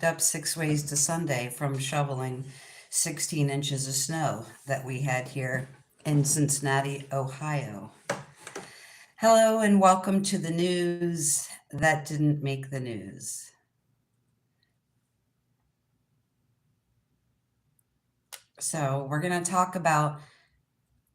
up 6 ways to Sunday from shoveling 16 inches of snow that we had here in Cincinnati, Ohio. Hello, and welcome to the news that didn't make the news. So, we're going to talk about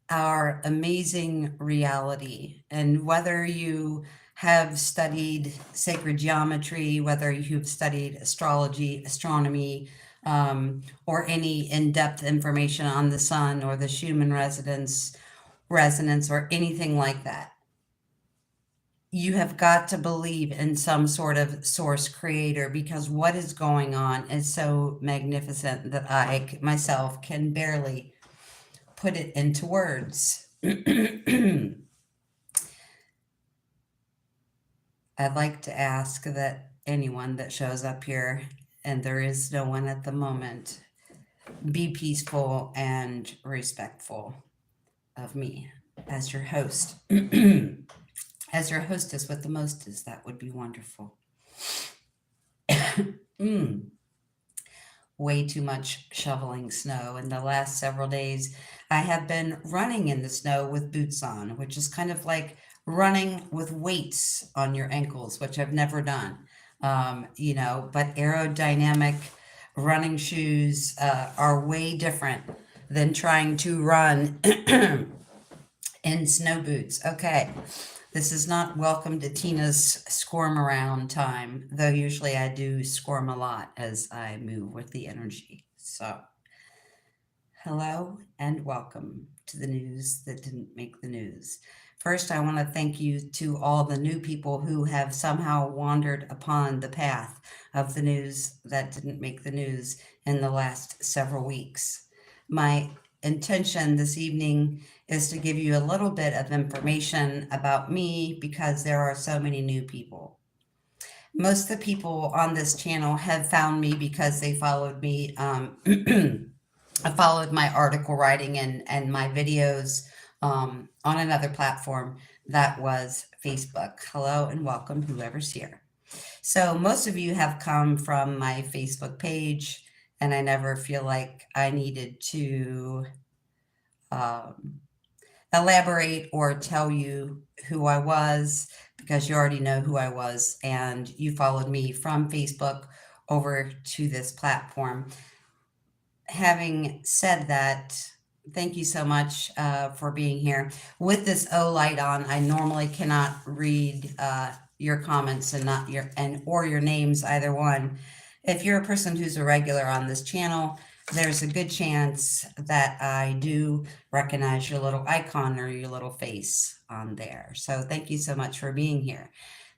our amazing reality and whether you have studied sacred geometry, whether you've studied astrology, astronomy, or any in-depth information on the sun or the Schumann resonance or anything like that. You have got to believe in some sort of source creator because what is going on is so magnificent that I myself can barely put it into words. I'd like to ask that anyone that shows up here, and there is no one at the moment, be peaceful and respectful of me as your host. As your hostess with the mostest, that would be wonderful. Way too much shoveling snow. In the last several days, I have been running in the snow with boots on, which is kind of like running with weights on your ankles, which I've never done. But aerodynamic running shoes are way different than trying to run in snow boots. Okay. This is not welcome to Tina's squirm around time, though usually I do squirm a lot as I move with the energy. So, hello and welcome to the news that didn't make the news. First, I want to thank you to all the new people who have somehow wandered upon the path of the news that didn't make the news in the last several weeks. My intention this evening is to give you a little bit of information about me because there are so many new people. Most of the people on this channel have found me because they followed me. I followed my article writing and my videos on another platform that was Facebook. Hello and welcome, whoever's here. So most of you have come from my Facebook page, and I never feel like I needed to elaborate or tell you who I was because you already know who I was and you followed me from Facebook over to this platform. Having said that, thank you so much for being here. With this O light on, I normally cannot read your comments and not your or your names, either one. If you're a person who's a regular on this channel, there's a good chance that I do recognize your little icon or your little face on there. So thank you so much for being here.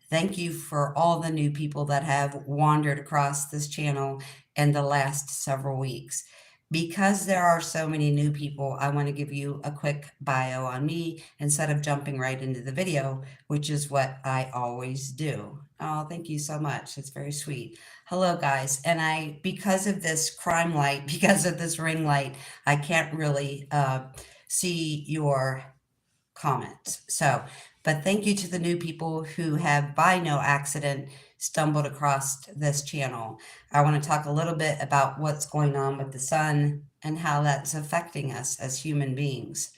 Thank you for all the new people that have wandered across this channel in the last several weeks. Because there are so many new people, I want to give you a quick bio on me instead of jumping right into the video, which is what I always do. Oh, thank you so much. It's very sweet. Hello, guys. And because of this crime light, because of this ring light, I can't really see your comments. But thank you to the new people who have by no accident stumbled across this channel. I want to talk a little bit about what's going on with the sun and how that's affecting us as human beings.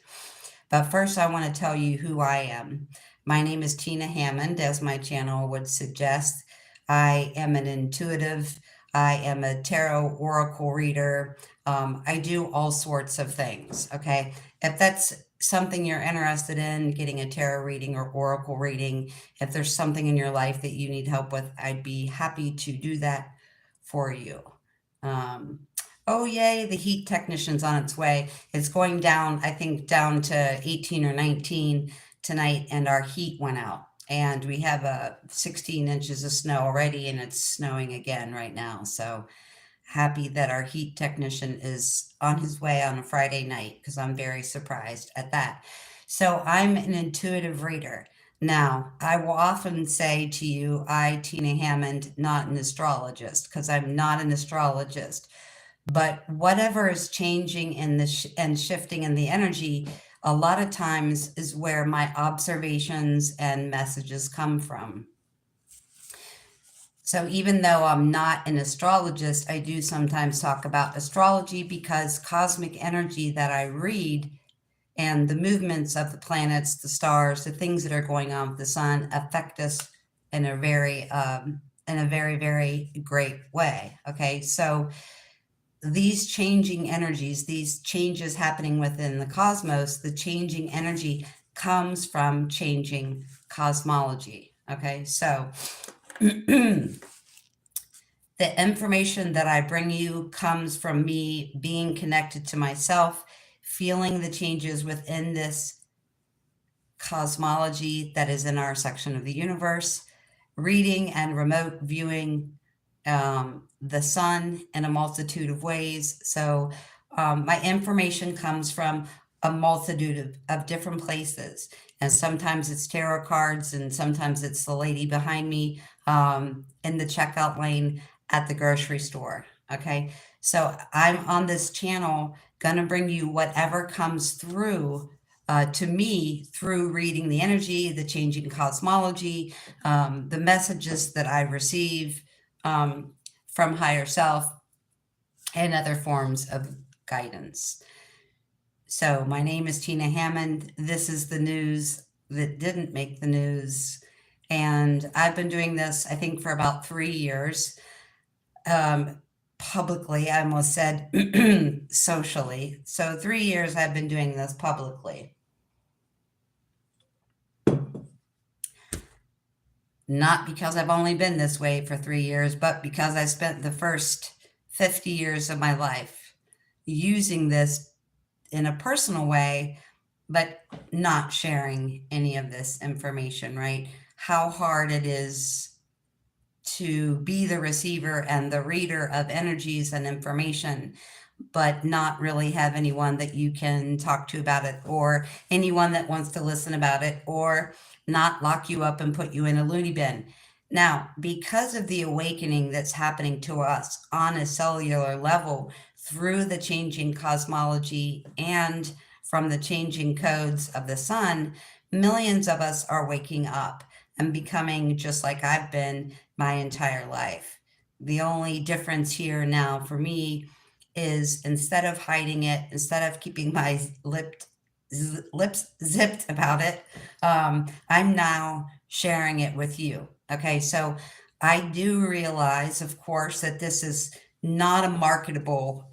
But first, I want to tell you who I am. My name is Tina Hammond, as my channel would suggest. I am an intuitive. I am a tarot oracle reader. I do all sorts of things, okay? If that's something you're interested in, getting a tarot reading or oracle reading, if there's something in your life that you need help with, I'd be happy to do that for you. Oh, yay, the heat technician's on its way. It's going down, I think, down to 18 or 19 tonight, and our heat went out. And we have 16 inches of snow already, and it's snowing again right now. So happy that our heat technician is on his way on a Friday night because I'm very surprised at that. So I'm an intuitive reader. Now, I will often say to you, Tina Hammond, not an astrologist, because I'm not an astrologist. But whatever is changing in and shifting in the energy, a lot of times is where my observations and messages come from. So even though I'm not an astrologist, I do sometimes talk about astrology because cosmic energy that I read and the movements of the planets, the stars, the things that are going on with the sun affect us in a very, very great way. Okay, so these changing energies, these changes happening within the cosmos, the changing energy comes from changing cosmology. Okay, so the information that I bring you comes from me being connected to myself, feeling the changes within this cosmology that is in our section of the universe, reading and remote viewing the sun in a multitude of ways. So my information comes from a multitude of different places. And sometimes it's tarot cards, and sometimes it's the lady behind me in the checkout lane at the grocery store. Okay. So I'm on this channel going to bring you whatever comes through to me through reading the energy, the changing cosmology, the messages that I receive from higher self, and other forms of guidance. So my name is Tina Hammond. This is the news that didn't make the news. And I've been doing this, I think, for about 3 years. Publicly, I almost said socially. So 3 years I've been doing this publicly. Not because I've only been this way for 3 years, but because I spent the first 50 years of my life using this in a personal way, but not sharing any of this information, right? How hard it is to be the receiver and the reader of energies and information, but not really have anyone that you can talk to about it, or anyone that wants to listen about it, or not lock you up and put you in a loony bin. Now, because of the awakening that's happening to us on a cellular level through the changing cosmology and from the changing codes of the sun, millions of us are waking up and becoming just like I've been my entire life. The only difference here now for me is, instead of hiding it, instead of keeping my lips zipped about it, I'm now sharing it with you. Okay, so I do realize, of course, that this is not a marketable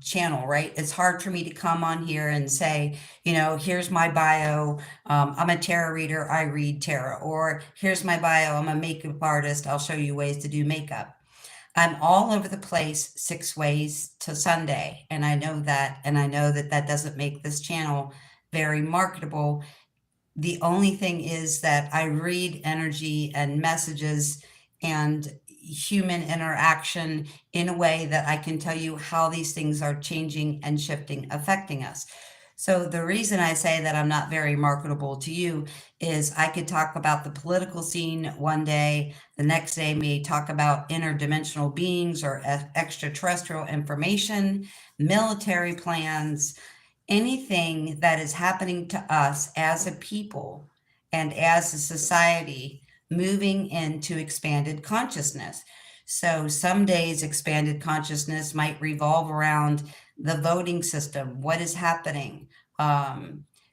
channel, right? It's hard for me to come on here and say, here's my bio. I'm a tarot reader. I read tarot. Or here's my bio. I'm a makeup artist. I'll show you ways to do makeup. I'm all over the place 6 ways to Sunday. And I know that. And I know that that doesn't make this channel very marketable. The only thing is that I read energy and messages and human interaction in a way that I can tell you how these things are changing and shifting, affecting us. So the reason I say that I'm not very marketable to you is I could talk about the political scene one day, the next day may talk about interdimensional beings or extraterrestrial information, military plans, anything that is happening to us as a people and as a society moving into expanded consciousness. So some days expanded consciousness might revolve around the voting system. What is happening?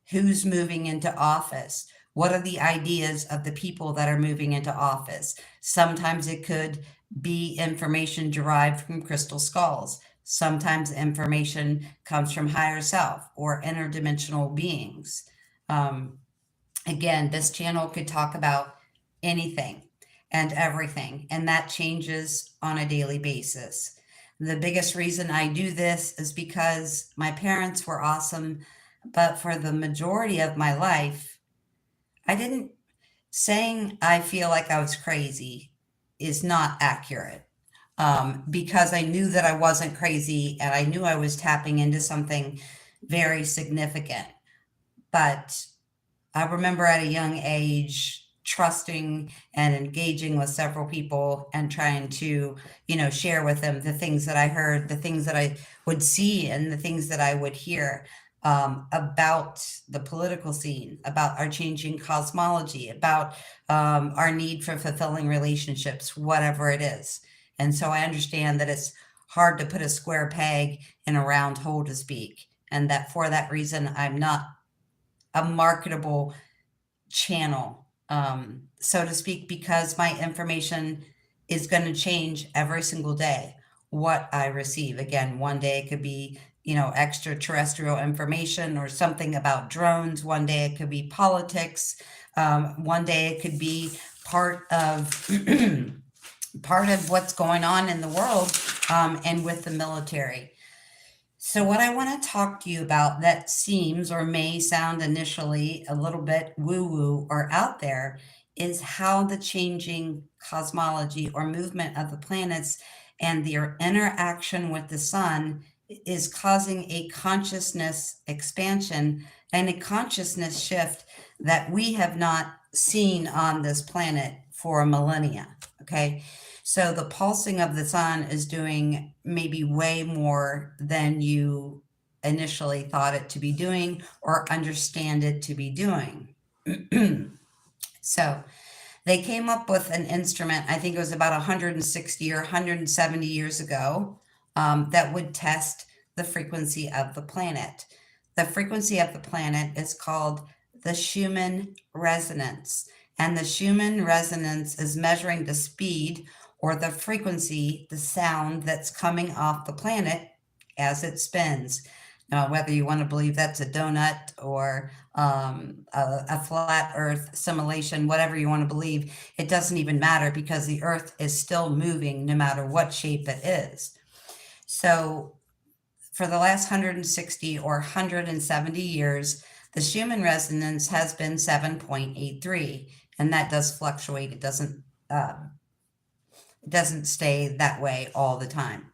Who's moving into office? What are the ideas of the people that are moving into office? Sometimes it could be information derived from crystal skulls. Sometimes information comes from higher self or interdimensional beings. Again, this channel could talk about anything and everything, and that changes on a daily basis. The biggest reason I do this is because my parents were awesome, but for the majority of my life, I didn't, saying I feel like I was crazy is not accurate. Because I knew that I wasn't crazy and I knew I was tapping into something very significant. But I remember at a young age trusting and engaging with several people and trying to, share with them the things that I heard, the things that I would see, and the things that I would hear. about the political scene, about our changing cosmology, about our need for fulfilling relationships, whatever it is. And so I understand that it's hard to put a square peg in a round hole, to speak, and that for that reason, I'm not a marketable channel, so to speak, because my information is going to change every single day. What I receive, again, one day it could be, extraterrestrial information or something about drones. One day it could be politics. One day it could be part of part of what's going on in the world, and with the military. So, what I want to talk to you about that seems or may sound initially a little bit woo woo or out there is how the changing cosmology or movement of the planets and their interaction with the sun is causing a consciousness expansion and a consciousness shift that we have not seen on this planet for millennia. Okay. So the pulsing of the sun is doing maybe way more than you initially thought it to be doing or understand it to be doing. So they came up with an instrument, I think it was about 160 or 170 years ago, that would test the frequency of the planet. The frequency of the planet is called the Schumann resonance. And the Schumann resonance is measuring the speed or the frequency, the sound that's coming off the planet as it spins. Now, whether you want to believe that's a donut or a flat earth simulation, whatever you want to believe, it doesn't even matter because the earth is still moving no matter what shape it is. So for the last 160 or 170 years, the Schumann resonance has been 7.83, and that does fluctuate. It doesn't stay that way all the time.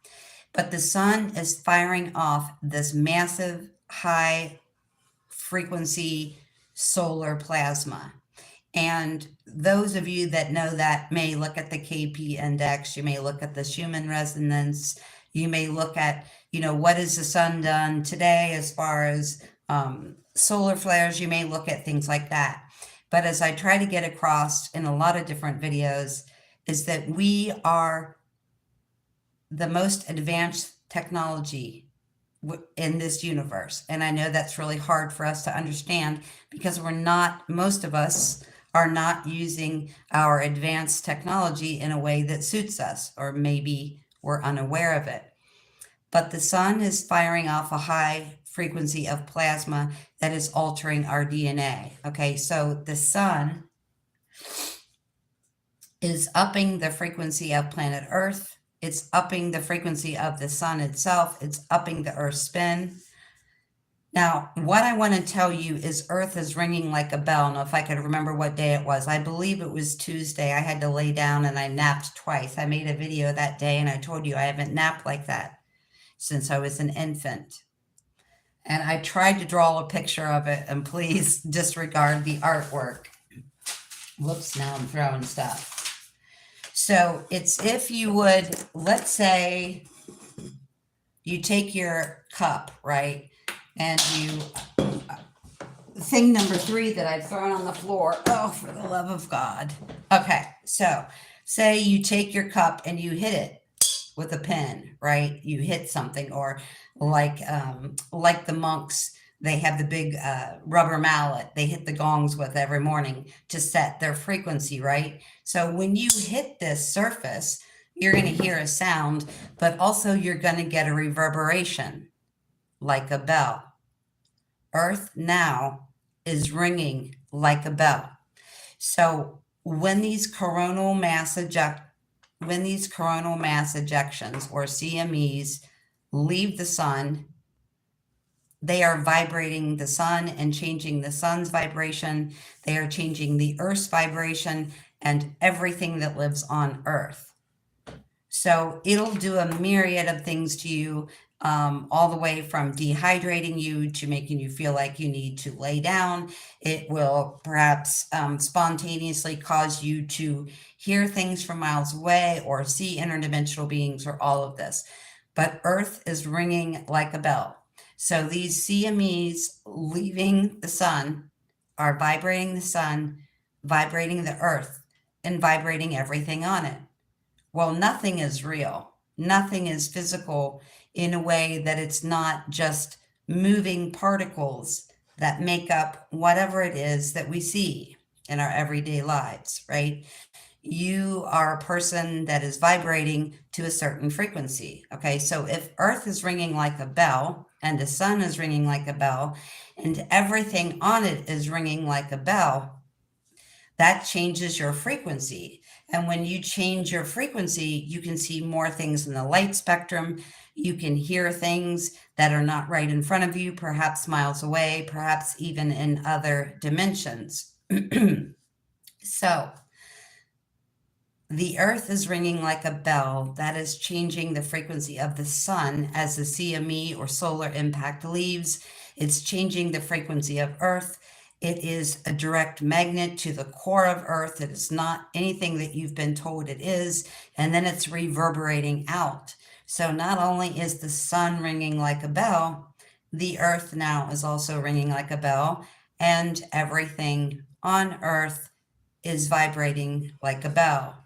But the sun is firing off this massive high frequency solar plasma. And those of you that know that may look at the KP index, you may look at the Schumann resonance, you may look at, what has the sun done today as far as solar flares, you may look at things like that. But as I try to get across in a lot of different videos, is that we are the most advanced technology in this universe. And I know that's really hard for us to understand because most of us are not using our advanced technology in a way that suits us, or maybe we're unaware of it. But the sun is firing off a high frequency of plasma that is altering our DNA. Okay, so the sun is upping the frequency of planet Earth. It's upping the frequency of the sun itself. It's upping the Earth's spin. Now, what I want to tell you is Earth is ringing like a bell. Now, if I could remember what day it was, I believe it was Tuesday. I had to lay down and I napped twice. I made a video that day and I told you I haven't napped like that since I was an infant. And I tried to draw a picture of it, and please disregard the artwork. Whoops, now I'm throwing stuff. So it's if you would, let's say you take your cup, right? And thing number 3 that I've thrown on the floor. Oh, for the love of God. Okay, so say you take your cup and you hit it with a pin, right? You hit something, or like the monks, they have the big rubber mallet they hit the gongs with every morning to set their frequency, right? So when you hit this surface, you're going to hear a sound, but also you're going to get a reverberation like a bell. Earth now is ringing like a bell. So when these coronal mass ejections or CMEs leave the sun, they are vibrating the sun and changing the sun's vibration. They are changing the Earth's vibration and everything that lives on Earth. So it'll do a myriad of things to you, all the way from dehydrating you to making you feel like you need to lay down. It will perhaps spontaneously cause you to hear things from miles away or see interdimensional beings or all of this. But Earth is ringing like a bell. So these CMEs leaving the sun are vibrating the sun, vibrating the earth, and vibrating everything on it. Well, nothing is real. Nothing is physical in a way that it's not just moving particles that make up whatever it is that we see in our everyday lives, right? You are a person that is vibrating to a certain frequency. Okay, so if Earth is ringing like a bell and the sun is ringing like a bell and everything on it is ringing like a bell, that changes your frequency. And when you change your frequency, you can see more things in the light spectrum. You can hear things that are not right in front of you, perhaps miles away, perhaps even in other dimensions. So, the earth is ringing like a bell. That is changing the frequency of the sun as the CME or solar impact leaves. It's changing the frequency of earth. It is a direct magnet to the core of earth. It is not anything that you've been told it is. And then it's reverberating out. So not only is the sun ringing like a bell, the earth now is also ringing like a bell. And everything on earth is vibrating like a bell.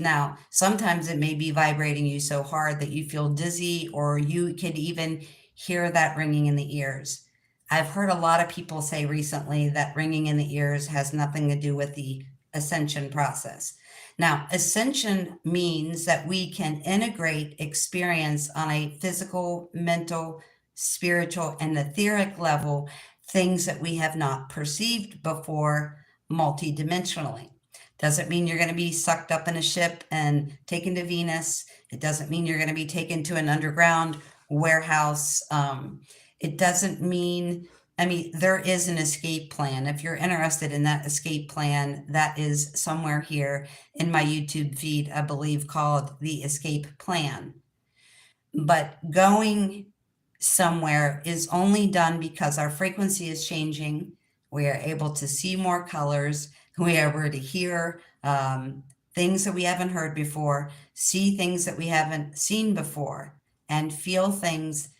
Now, sometimes it may be vibrating you so hard that you feel dizzy, or you could even hear that ringing in the ears. I've heard a lot of people say recently that ringing in the ears has nothing to do with the ascension process. Now, ascension means that we can integrate experience on a physical, mental, spiritual, and etheric level, things that we have not perceived before multidimensionally. Doesn't mean you're going to be sucked up in a ship and taken to Venus. It doesn't mean you're going to be taken to an underground warehouse. It doesn't mean, I mean, there is an escape plan. If you're interested in that escape plan, that is somewhere here in my YouTube feed, I believe, called The Escape Plan. But going somewhere is only done because our frequency is changing. We are able to see more colors. We are able to hear things that we haven't heard before, see things that we haven't seen before, and feel things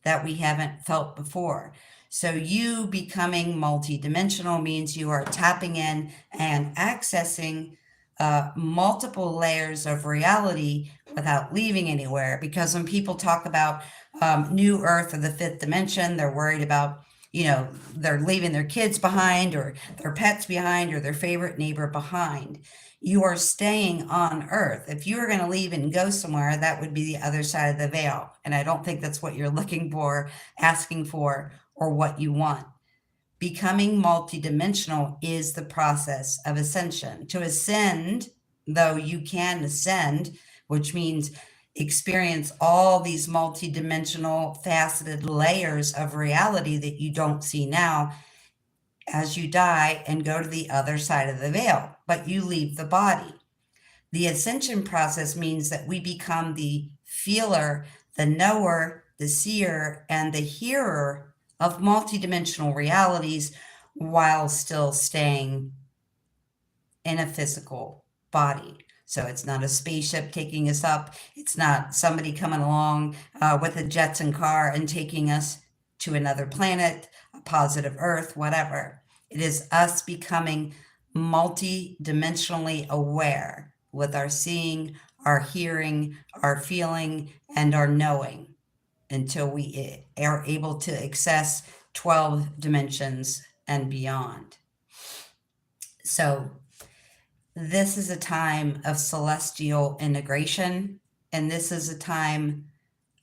that we haven't felt before. So you becoming multidimensional means you are tapping in and accessing multiple layers of reality without leaving anywhere. Because when people talk about new earth or the fifth dimension, they're worried about, you know, they're leaving their kids behind or their pets behind or their favorite neighbor behind. You are staying on earth. If you were going to leave and go somewhere, that would be the other side of the veil. And I don't think that's what you're looking for, asking for, or what you want. Becoming multidimensional is the process of ascension. To ascend, though you can ascend, which means experience all these multidimensional faceted layers of reality that you don't see now as you die and go to the other side of the veil, but you leave the body. The ascension process means that we become the feeler, the knower, the seer, and the hearer of multidimensional realities while still staying in a physical body. So it's not a spaceship taking us up. It's not somebody coming along with a Jetson car and taking us to another planet, a positive Earth, whatever. It is us becoming multi-dimensionally aware with our seeing, our hearing, our feeling, and our knowing until we are able to access 12 dimensions and beyond. So this is a time of celestial integration, and this is a time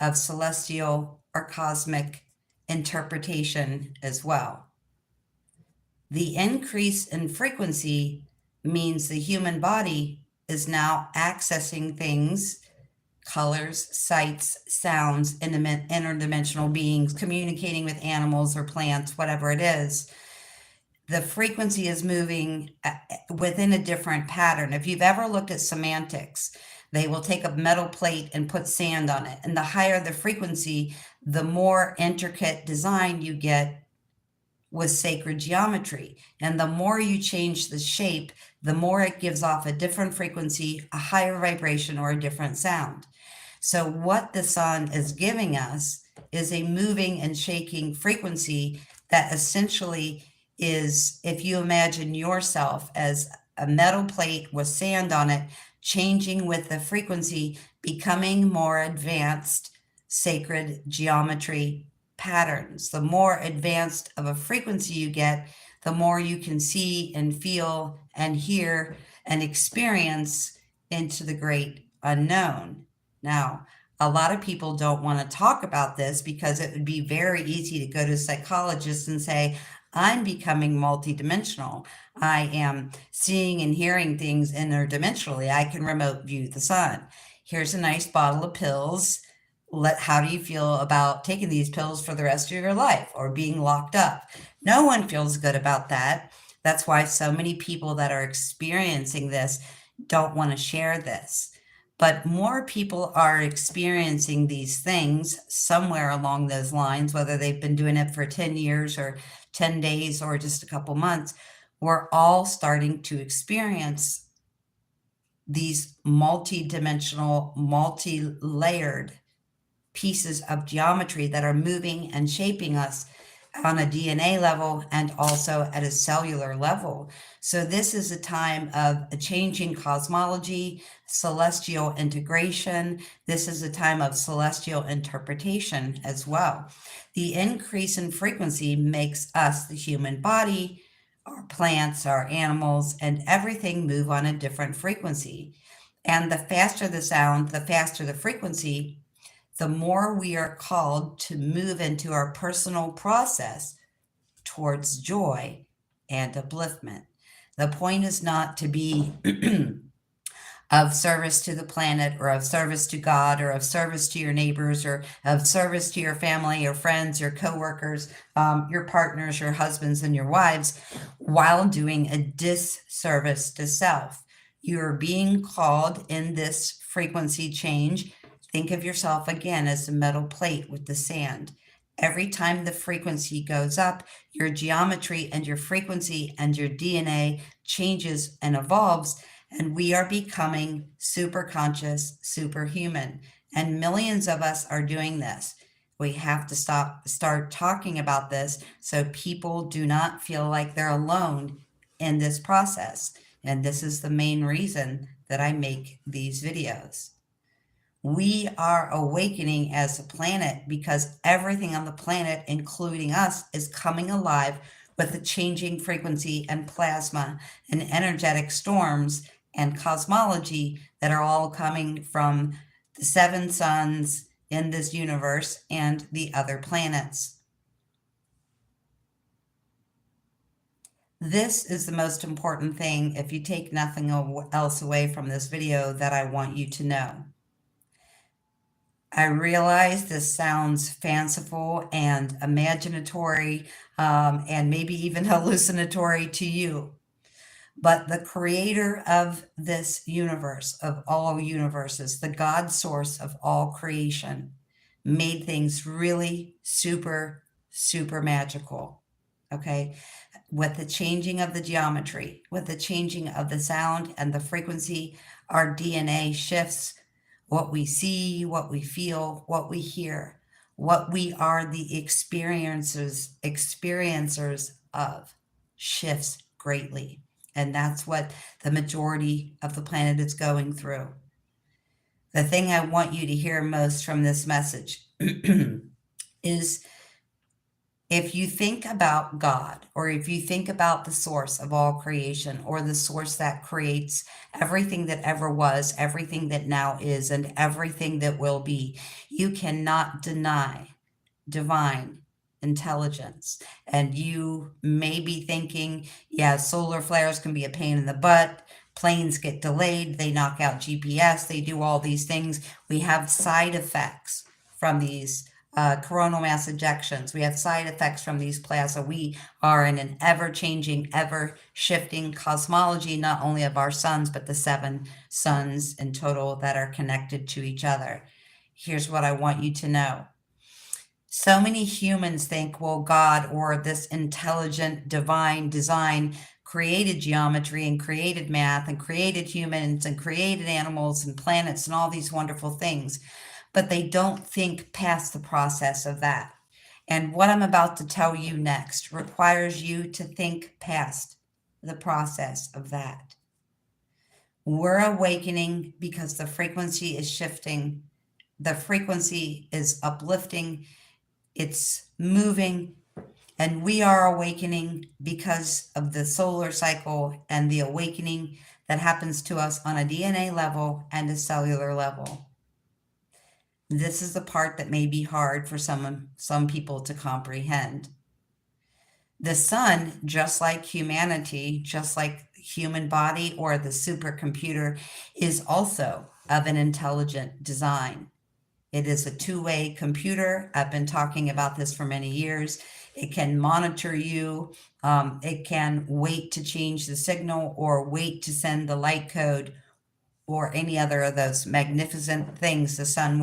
of celestial or cosmic interpretation as well. The increase in frequency means the human body is now accessing things, colors, sights, sounds, interdimensional beings, communicating with animals or plants, whatever it is. The frequency is moving within a different pattern. If you've ever looked at semantics, they will take a metal plate and put sand on it. And the higher the frequency, the more intricate design you get with sacred geometry. And the more you change the shape, the more it gives off a different frequency, a higher vibration, or a different sound. So what the sun is giving us is a moving and shaking frequency that essentially is, if you imagine yourself as a metal plate with sand on it, changing with the frequency, becoming more advanced sacred geometry patterns. The more advanced of a frequency you get, the more you can see and feel and hear and experience into the great unknown. Now, a lot of people don't want to talk about this because it would be very easy to go to a psychologist and say, I'm becoming multidimensional. I am seeing and hearing things interdimensionally. I can remote view the sun. Here's a nice bottle of pills. How do you feel about taking these pills for the rest of your life or being locked up? No one feels good about that. That's why so many people that are experiencing this don't want to share this. But more people are experiencing these things somewhere along those lines, whether they've been doing it for 10 years or 10 days or just a couple months. We're all starting to experience these multi-dimensional, multi-layered pieces of geometry that are moving and shaping us on a DNA level and also at a cellular level. So this is a time of a changing cosmology, celestial integration. This is a time of celestial interpretation as well. The increase in frequency makes us, the human body, our plants, our animals, and everything move on a different frequency. And the faster the sound, the faster the frequency, the more we are called to move into our personal process towards joy and upliftment. The point is not to be of service to the planet or of service to God or of service to your neighbors or of service to your family, your friends, your coworkers, your partners, your husbands, and your wives, while doing a disservice to self. You're being called in this frequency change. Think of yourself again as a metal plate with the sand. Every time the frequency goes up, your geometry and your frequency and your DNA changes and evolves, and we are becoming super conscious, superhuman. And millions of us are doing this. We have to start talking about this so people do not feel like they're alone in this process. And this is the main reason that I make these videos. We are awakening as a planet because everything on the planet, including us, is coming alive with the changing frequency and plasma and energetic storms and cosmology that are all coming from the 7 suns in this universe and the other planets. This is the most important thing, if you take nothing else away from this video, that I want you to know. I realize this sounds fanciful and imaginatory, and maybe even hallucinatory to you. But the creator of this universe, of all universes, the God source of all creation, made things really super, super magical. Okay. With the changing of the geometry, with the changing of the sound and the frequency, our DNA shifts. What we see, what we feel, what we hear, what we are the experiencers of shifts greatly. And that's what the majority of the planet is going through. The thing I want you to hear most from this message is, if you think about God, or if you think about the source of all creation, or the source that creates everything that ever was, everything that now is, and everything that will be, you cannot deny divine intelligence. And you may be thinking, yeah, solar flares can be a pain in the butt. Planes get delayed. They knock out GPS. They do all these things. We have side effects from these coronal mass ejections. We have side effects from these plasma. We are in an ever-changing, ever-shifting cosmology, not only of our suns, but the 7 suns in total that are connected to each other. Here's what I want you to know. So many humans think, well, God or this intelligent divine design created geometry and created math and created humans and created animals and planets and all these wonderful things. but they don't think past the process of that. And what I'm about to tell you next requires you to think past the process of that. We're awakening because the frequency is shifting, the frequency is uplifting, it's moving, and we are awakening because of the solar cycle and the awakening that happens to us on a DNA level and a cellular level. This is the part that may be hard for some people to comprehend. The sun, just like humanity, just like human body or the supercomputer, is also of an intelligent design. It is a two-way computer. I've been talking about this for many years. It can monitor you. It can wait to change the signal or wait to send the light code or any other of those magnificent things the sun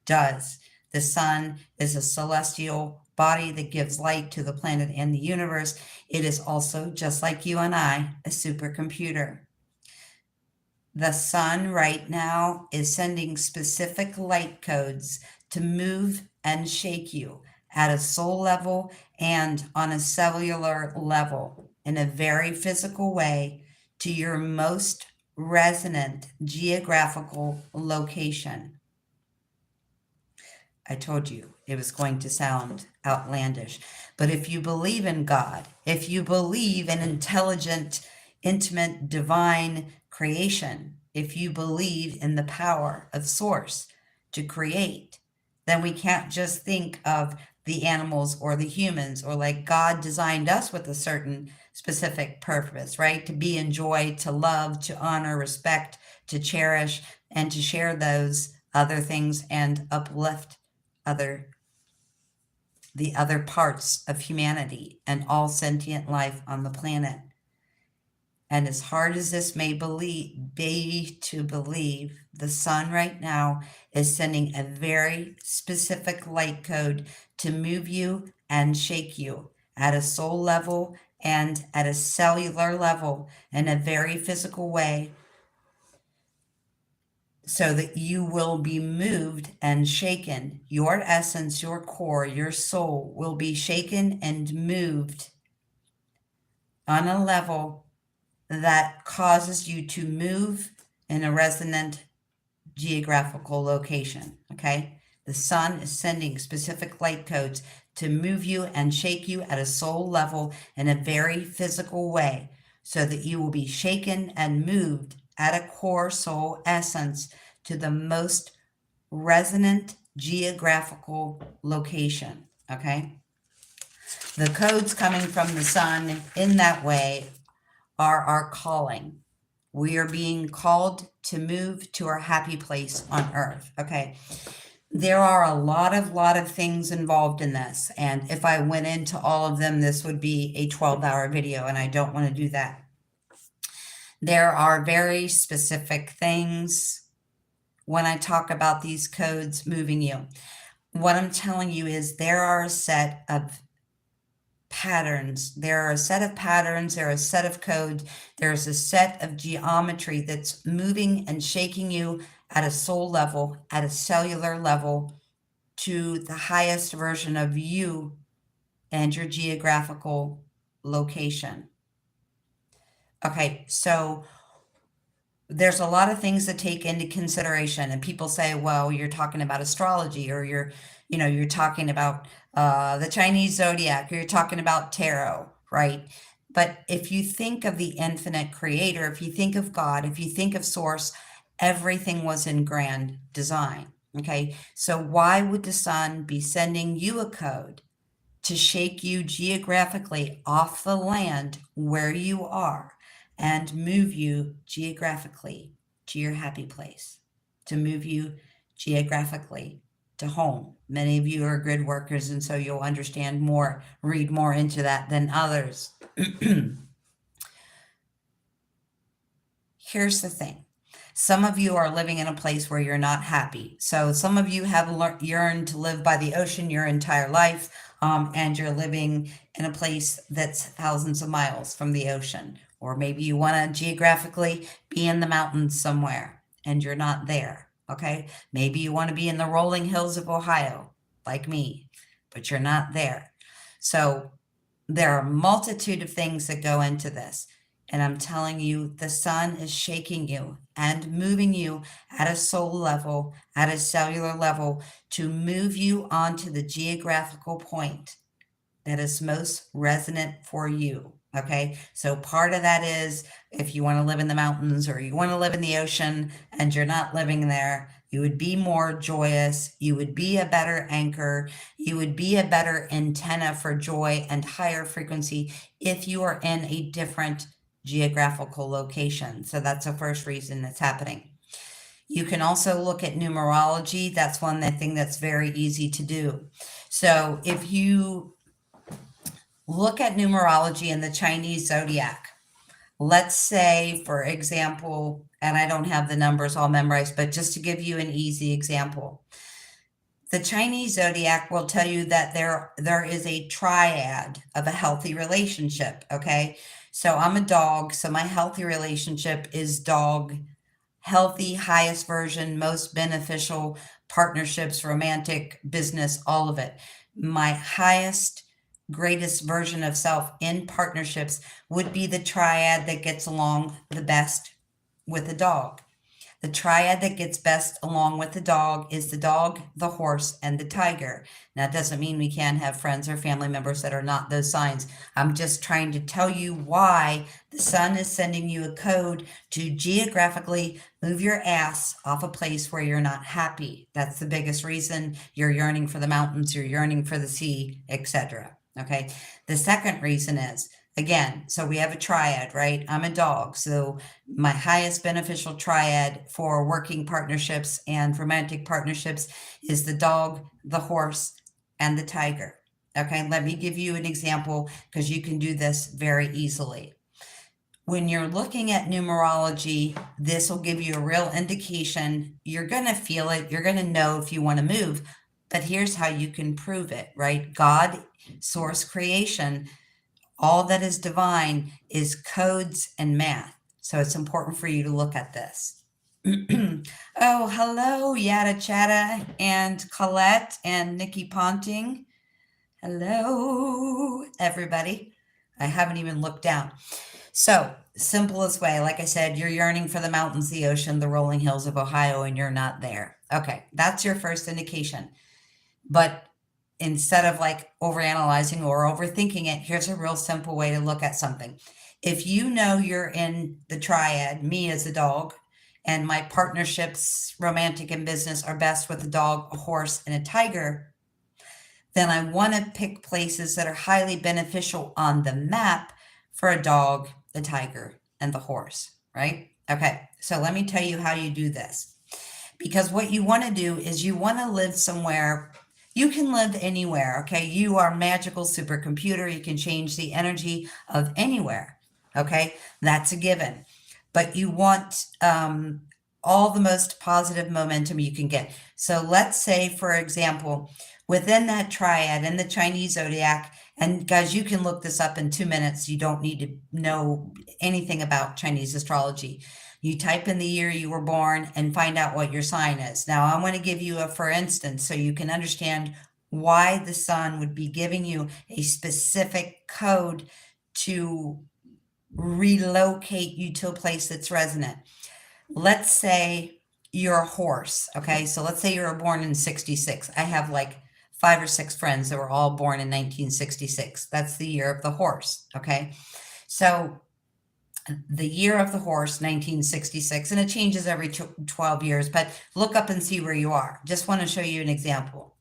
does. The sun is a celestial body that gives light to the planet and the universe. It is also, just like you and I, a supercomputer. The sun right now is sending specific light codes to move and shake you at a soul level and on a cellular level in a very physical way to your most resonant geographical location. I told you it was going to sound outlandish, but if you believe in God, if you believe in intelligent, intimate, divine creation, if you believe in the power of Source to create, then we can't just think of the animals or the humans, or like God designed us with a certain specific purpose, right? To be in joy, to love, to honor, respect, to cherish, and to share those other things and uplift the other parts of humanity and all sentient life on the planet. And as hard as this may be to believe, the sun right now is sending a very specific light code to move you and shake you at a soul level and at a cellular level in a very physical way, so that you will be moved and shaken. Your essence, your core, your soul will be shaken and moved on a level that causes you to move in a resonant geographical location. Okay? The sun is sending specific light codes to move you and shake you at a soul level in a very physical way, so that you will be shaken and moved at a core soul essence to the most resonant geographical location. Okay? The codes coming from the sun in that way are our calling. We are being called to move to our happy place on earth. Okay. There are a lot of things involved in this. And if I went into all of them, this would be a 12-hour video, and I don't want to do that. There are very specific things when I talk about these codes moving you. What I'm telling you is there are a set of patterns. There are a set of patterns, there are a set of code, there's a set of geometry that's moving and shaking you at a soul level, at a cellular level, to the highest version of you and your geographical location. Okay, so there's a lot of things to take into consideration, and people say, well, you're talking about astrology, or you're talking about the Chinese zodiac, or you're talking about tarot, right? But if you think of the infinite creator, if you think of God, if you think of Source, everything was in grand design. Okay, so why would the sun be sending you a code to shake you geographically off the land where you are and move you geographically to your happy place, to move you geographically to home? Many of you are grid workers, and so you'll understand more, read more into that than others. Here's the thing. Some of you are living in a place where you're not happy. So some of you have yearned to live by the ocean your entire life, and you're living in a place that's thousands of miles from the ocean. Or maybe you want to geographically be in the mountains somewhere, and you're not there. Okay. Maybe you want to be in the rolling hills of Ohio, like me, but you're not there. So there are a multitude of things that go into this. And I'm telling you, the sun is shaking you and moving you at a soul level, at a cellular level, to move you onto the geographical point that is most resonant for you. Okay. So part of that is if you want to live in the mountains or you want to live in the ocean and you're not living there, you would be more joyous. You would be a better anchor. You would be a better antenna for joy and higher frequency if you are in a different geographical location. So that's the first reason it's happening. You can also look at numerology. That's one thing that's very easy to do. So if you look at numerology in the Chinese zodiac. Let's say, for example, and I don't have the numbers all memorized, but just to give you an easy example, the Chinese zodiac will tell you that there is a triad of a healthy relationship. Okay. So I'm a dog. So my healthy relationship is dog, healthy, highest version, most beneficial partnerships, romantic, business, all of it. My highest, greatest version of self in partnerships would be the triad that gets along the best with the dog. The triad that gets best along with the dog is the dog, the horse, and the tiger. Now, it doesn't mean we can't have friends or family members that are not those signs. I'm just trying to tell you why the sun is sending you a code to geographically move your ass off a place where you're not happy. That's the biggest reason you're yearning for the mountains, you're yearning for the sea, etc. Okay. The second reason is, again, so we have a triad, right? I'm a dog. So my highest beneficial triad for working partnerships and romantic partnerships is the dog, the horse, and the tiger. Okay, let me give you an example because you can do this very easily. When you're looking at numerology, this will give you a real indication. You're going to feel it. You're going to know if you want to move. But here's how you can prove it, right? God, source creation, all that is divine is codes and math. So it's important for you to look at this. Oh, hello, Yada Chada and Colette and Nikki Ponting. Hello, everybody. I haven't even looked down. So, simplest way, like I said, you're yearning for the mountains, the ocean, the rolling hills of Ohio, and you're not there. Okay, that's your first indication. But instead of like overanalyzing or overthinking it, here's a real simple way to look at something. If you know you're in the triad, me as a dog, and my partnerships, romantic and business, are best with a dog, a horse, and a tiger, then I want to pick places that are highly beneficial on the map for a dog, the tiger, and the horse, right? Okay, so let me tell you how you do this. Because what you want to do is you want to live somewhere. You can live anywhere, okay? You are a magical supercomputer. You can change the energy of anywhere, okay? That's a given. But you want all the most positive momentum you can get. So let's say, for example, within that triad in the Chinese zodiac, and guys, you can look this up in 2 minutes. You don't need to know anything about Chinese astrology. You type in the year you were born and find out what your sign is. Now, I want to give you a for instance so you can understand why the sun would be giving you a specific code to relocate you to a place that's resonant. Let's say you're a horse, okay? So let's say you were born in 66. I have like 5 or 6 friends that were all born in 1966. That's the year of the horse, okay? So the year of the horse, 1966, and it changes every 12 years, but look up and see where you are. Just want to show you an example.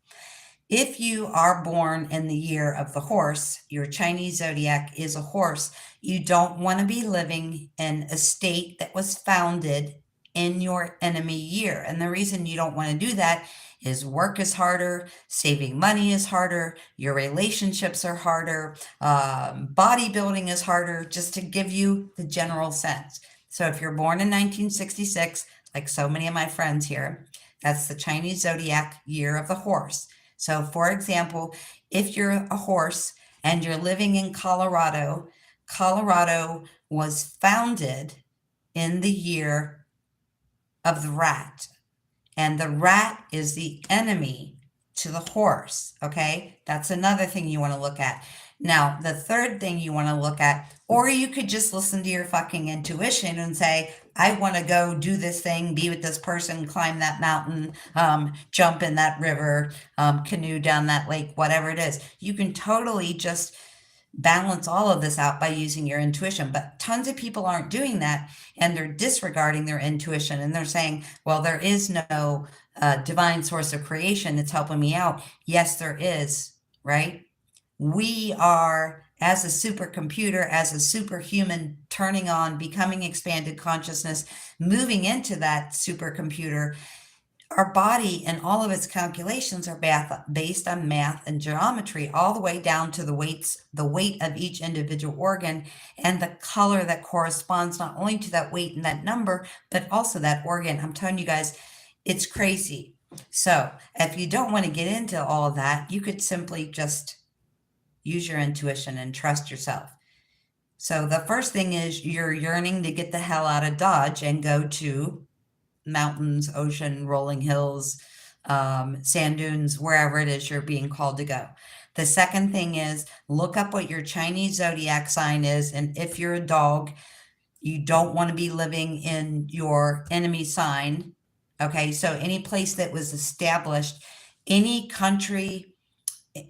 If you are born in the year of the horse, your Chinese zodiac is a horse, you don't want to be living in a state that was founded in your enemy year. And the reason you don't want to do that is work is harder, saving money is harder, your relationships are harder, bodybuilding is harder, just to give you the general sense. So if you're born in 1966, like so many of my friends here, that's the Chinese zodiac year of the horse. So for example, if you're a horse and you're living in Colorado, Colorado was founded in the year of the rat. And the rat is the enemy to the horse. Okay. That's another thing you want to look at. Now, the third thing you want to look at, or you could just listen to your fucking intuition and say, I want to go do this thing, be with this person, climb that mountain, jump in that river, canoe down that lake, whatever it is. You can totally just balance all of this out by using your intuition. But tons of people aren't doing that, and they're disregarding their intuition, and they're saying, well, there is no divine source of creation that's helping me out. Yes, there is, right? We are, as a supercomputer, as a superhuman, turning on, becoming expanded consciousness, moving into that supercomputer. Our body and all of its calculations are based on math and geometry, all the way down to the weight of each individual organ and the color that corresponds not only to that weight and that number, but also that organ. I'm telling you guys, it's crazy. So if you don't want to get into all of that, you could simply just use your intuition and trust yourself. So the first thing is you're yearning to get the hell out of Dodge and go to mountains, ocean, rolling hills, sand dunes, wherever it is you're being called to go. The second thing is look up what your Chinese zodiac sign is. And if you're a dog, you don't want to be living in your enemy sign. Okay, so any place that was established, any country,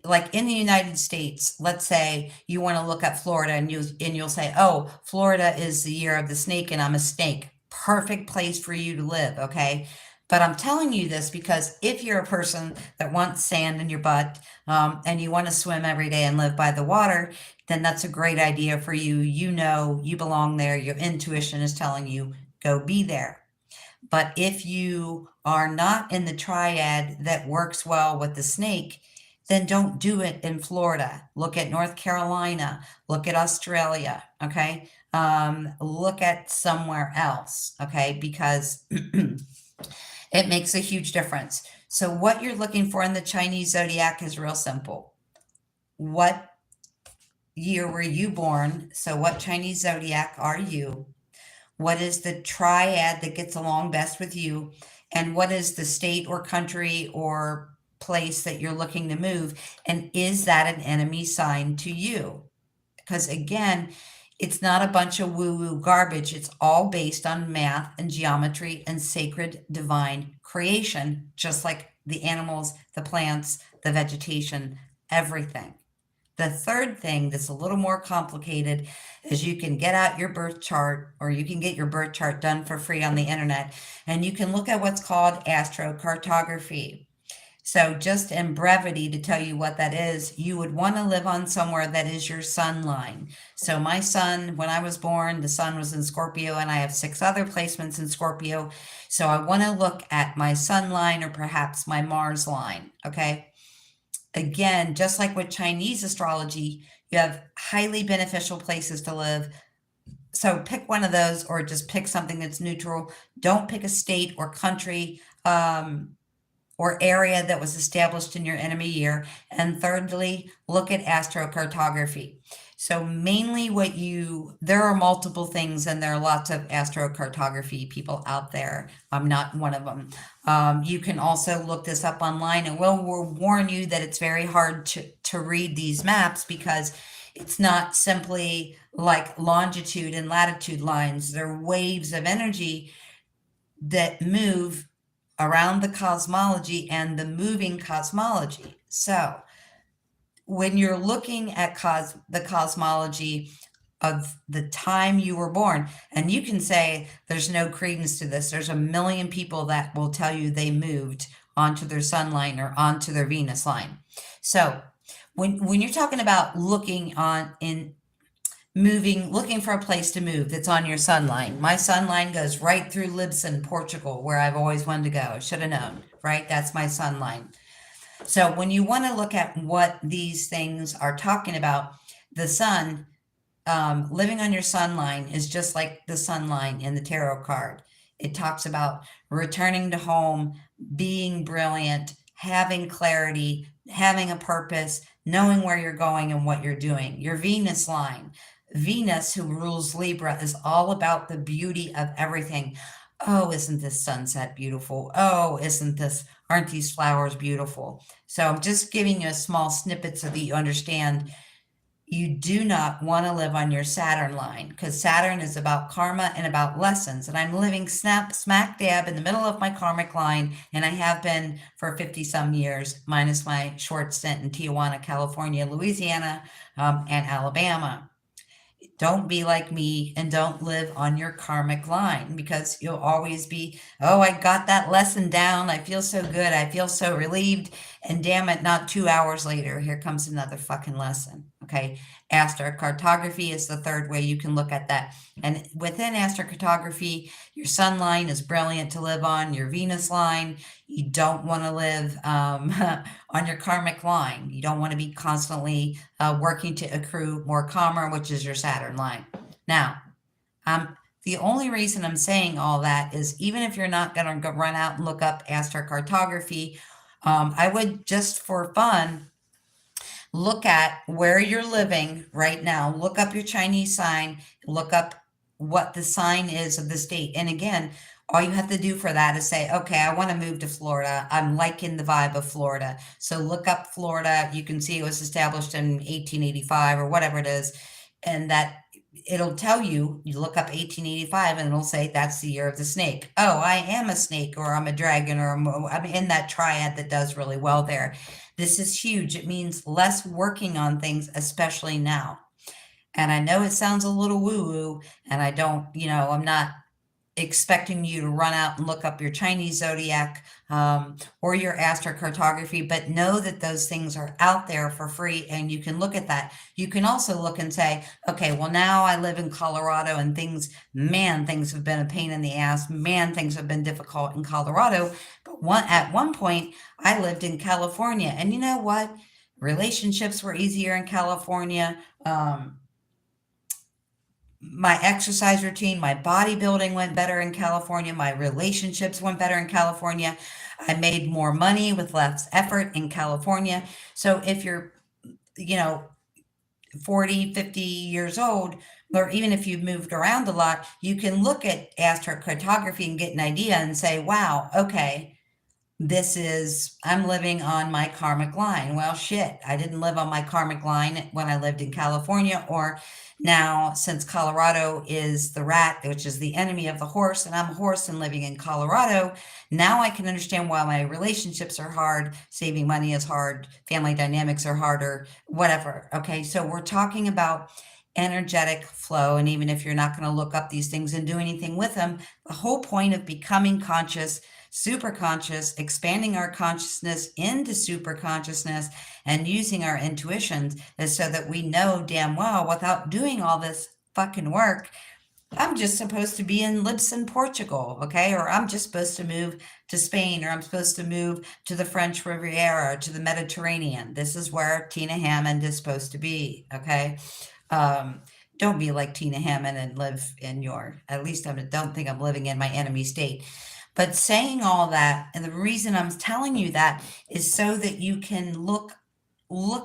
like in the United States, let's say you want to look at Florida and you'll say, oh, Florida is the year of the snake and I'm a snake. Perfect place for you to live, okay? But I'm telling you this because if you're a person that wants sand in your butt and you want to swim every day and live by the water, then that's a great idea for you. You know you belong there. Your intuition is telling you, go be there. But if you are not in the triad that works well with the snake, then don't do it in Florida. Look at North Carolina. Look at Australia. Okay. Look at somewhere else. Okay. Because it makes a huge difference. So what you're looking for in the Chinese zodiac is real simple. What year were you born? So what Chinese zodiac are you? What is the triad that gets along best with you? And what is the state or country or place that you're looking to move? And is that an enemy sign to you? Because again, it's not a bunch of woo-woo garbage. It's all based on math and geometry and sacred divine creation, just like the animals, the plants, the vegetation, everything. The third thing that's a little more complicated is you can get out your birth chart, or you can get your birth chart done for free on the internet, and you can look at what's called astrocartography. So just in brevity, to tell you what that is, you would want to live on somewhere that is your sun line. So my sun, when I was born, the sun was in Scorpio, and I have 6 other placements in Scorpio. So I want to look at my sun line or perhaps my Mars line, okay? Again, just like with Chinese astrology, you have highly beneficial places to live. So pick one of those, or just pick something that's neutral. Don't pick a state or country or area that was established in your enemy year. And thirdly, look at astrocartography. So mainly there are multiple things, and there are lots of astrocartography people out there. I'm not one of them. You can also look this up online, and we'll warn you that it's very hard to read these maps because it's not simply like longitude and latitude lines. They're waves of energy that move around the cosmology and the moving cosmology. So when you're looking at the cosmology of the time you were born, and you can say there's no credence to this. There's a million people that will tell you they moved onto their sun line or onto their Venus line. So when you're talking about looking for a place to move that's on your sun line. My sun line goes right through Lisbon, Portugal, where I've always wanted to go. I should have known, right? That's my sun line. So when you want to look at what these things are talking about, the sun, living on your sun line is just like the sun line in the tarot card. It talks about returning to home, being brilliant, having clarity, having a purpose, knowing where you're going and what you're doing. Your Venus line. Venus, who rules Libra, is all about the beauty of everything. Oh, isn't this sunset beautiful? Oh, aren't these flowers beautiful? So I'm just giving you a small snippet so that you understand you do not want to live on your Saturn line, because Saturn is about karma and about lessons. And I'm living smack dab in the middle of my karmic line, and I have been for 50 some years, minus my short stint in Tijuana, California, Louisiana, and Alabama. Don't be like me and don't live on your karmic line, because you'll always be, oh, I got that lesson down. I feel so good. I feel so relieved. And damn it, not 2 hours later, here comes another fucking lesson. Okay. Astrocartography is the third way you can look at that. And within astrocartography, your sun line is brilliant to live on, your Venus line. You don't want to live on your karmic line. You don't want to be constantly working to accrue more karma, which is your Saturn line. Now, the only reason I'm saying all that is, even if you're not going to run out and look up astrocartography, I would, just for fun, look at where you're living right now. Look up your Chinese sign, look up what the sign is of the state. And again, all you have to do for that is say, okay, I want to move to Florida. I'm liking the vibe of Florida. So look up Florida. You can see it was established in 1885 or whatever it is. And that it'll tell you, you look up 1885 and it'll say that's the year of the snake. Oh, I am a snake, or I'm a dragon, or I'm in that triad that does really well there. This is huge. It means less working on things, especially now. And I know it sounds a little woo-woo, and I don't, I'm not expecting you to run out and look up your Chinese zodiac or your astrocartography, but know that those things are out there for free and you can look at that. You can also look and say, okay, well, now I live in Colorado and things have been a pain in the ass. Man, things have been difficult in Colorado. But at one point, I lived in California, and you know what? Relationships were easier in California. My exercise routine, my bodybuilding went better in California. My relationships went better in California. I made more money with less effort in California. So if you're, you know, 40, 50 years old, or even if you've moved around a lot, you can look at astrocartography and get an idea and say, wow, okay, I'm living on my karmic line. Well, shit, I didn't live on my karmic line when I lived in California, or now, since Colorado is the rat, which is the enemy of the horse, and I'm a horse and living in Colorado, now I can understand why my relationships are hard, saving money is hard, family dynamics are harder, whatever. Okay, so we're talking about energetic flow, and even if you're not going to look up these things and do anything with them, the whole point of becoming conscious, super conscious, expanding our consciousness into super consciousness, and using our intuitions is so that we know damn well, without doing all this fucking work, I'm just supposed to be in Lisbon, Portugal, okay? Or I'm just supposed to move to Spain, or I'm supposed to move to the French Riviera, or to the Mediterranean. This is where Tina Hammond is supposed to be, okay? Don't be like Tina Hammond and live in at least I don't think I'm living in my enemy state. But saying all that, and the reason I'm telling you that is so that you can look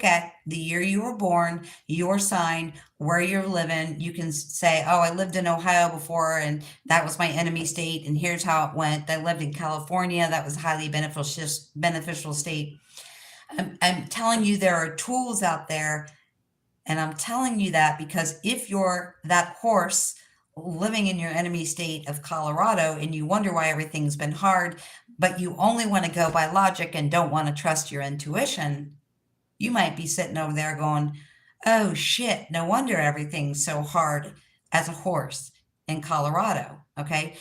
at the year you were born, your sign, where you're living. You can say, oh, I lived in Ohio before and that was my enemy state, and here's how it went. I lived in California, that was a highly beneficial state. I'm telling you, there are tools out there, and I'm telling you that because if you're that horse living in your enemy state of Colorado and you wonder why everything's been hard, but you only want to go by logic and don't want to trust your intuition, you might be sitting over there going, oh shit, no wonder everything's so hard as a horse in Colorado. Okay.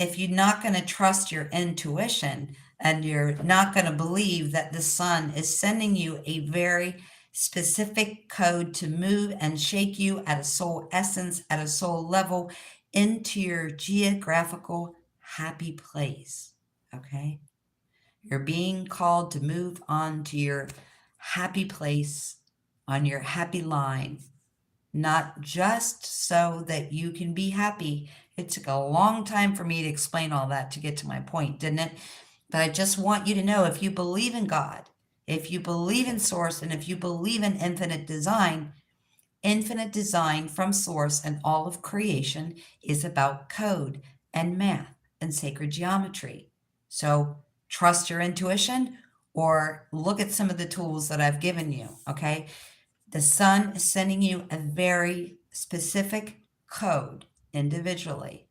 If you're not going to trust your intuition and you're not going to believe that the sun is sending you a very specific code to move and shake you at a soul essence, at a soul level, into your geographical happy place. Okay. You're being called to move on to your happy place on your happy line, not just so that you can be happy. It took a long time for me to explain all that to get to my point, didn't it? But I just want you to know, if you believe in God, if you believe in source, and if you believe in infinite design from source and all of creation is about code. and math and sacred geometry. So trust your intuition or look at some of the tools that I've given you, okay? The sun is sending you a very specific code individually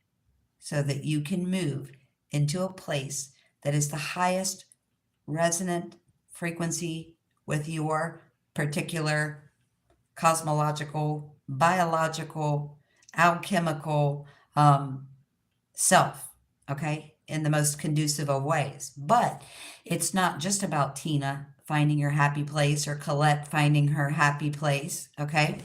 so that you can move into a place that is the highest resonant frequency with your particular cosmological, biological, alchemical self, okay, in the most conducive of ways. But it's not just about Tina finding her happy place or Colette finding her happy place, okay?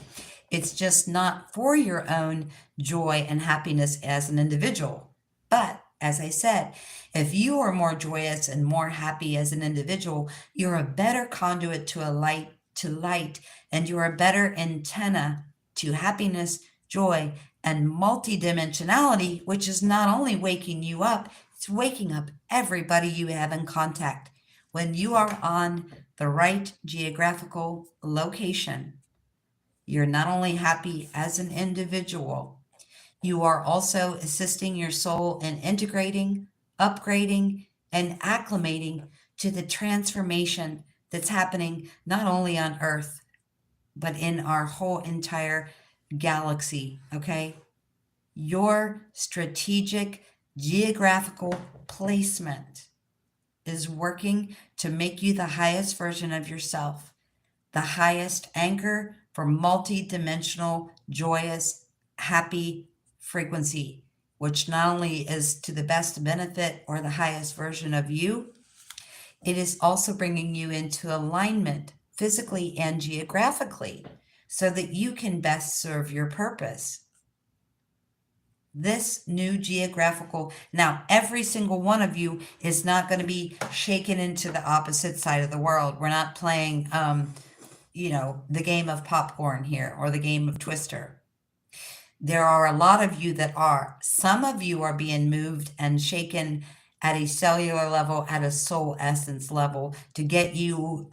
It's just not for your own joy and happiness as an individual. But as I said, if you are more joyous and more happy as an individual, you're a better conduit to light, and you're a better antenna to happiness, joy, and multidimensionality, which is not only waking you up, it's waking up everybody you have in contact. When you are on the right geographical location, you're not only happy as an individual, you are also assisting your soul in integrating, upgrading, and acclimating to the transformation that's happening not only on Earth, but in our whole entire galaxy, okay? Your strategic geographical placement is working to make you the highest version of yourself, the highest anchor for multi-dimensional, joyous, happy frequency, which not only is to the best benefit or the highest version of you, it is also bringing you into alignment physically and geographically so that you can best serve your purpose. This new geographical, now every single one of you is not going to be shaken into the opposite side of the world. We're not playing, the game of popcorn here or the game of Twister. There are a lot of you that are. Some of you are being moved and shaken at a cellular level, at a soul essence level, to get you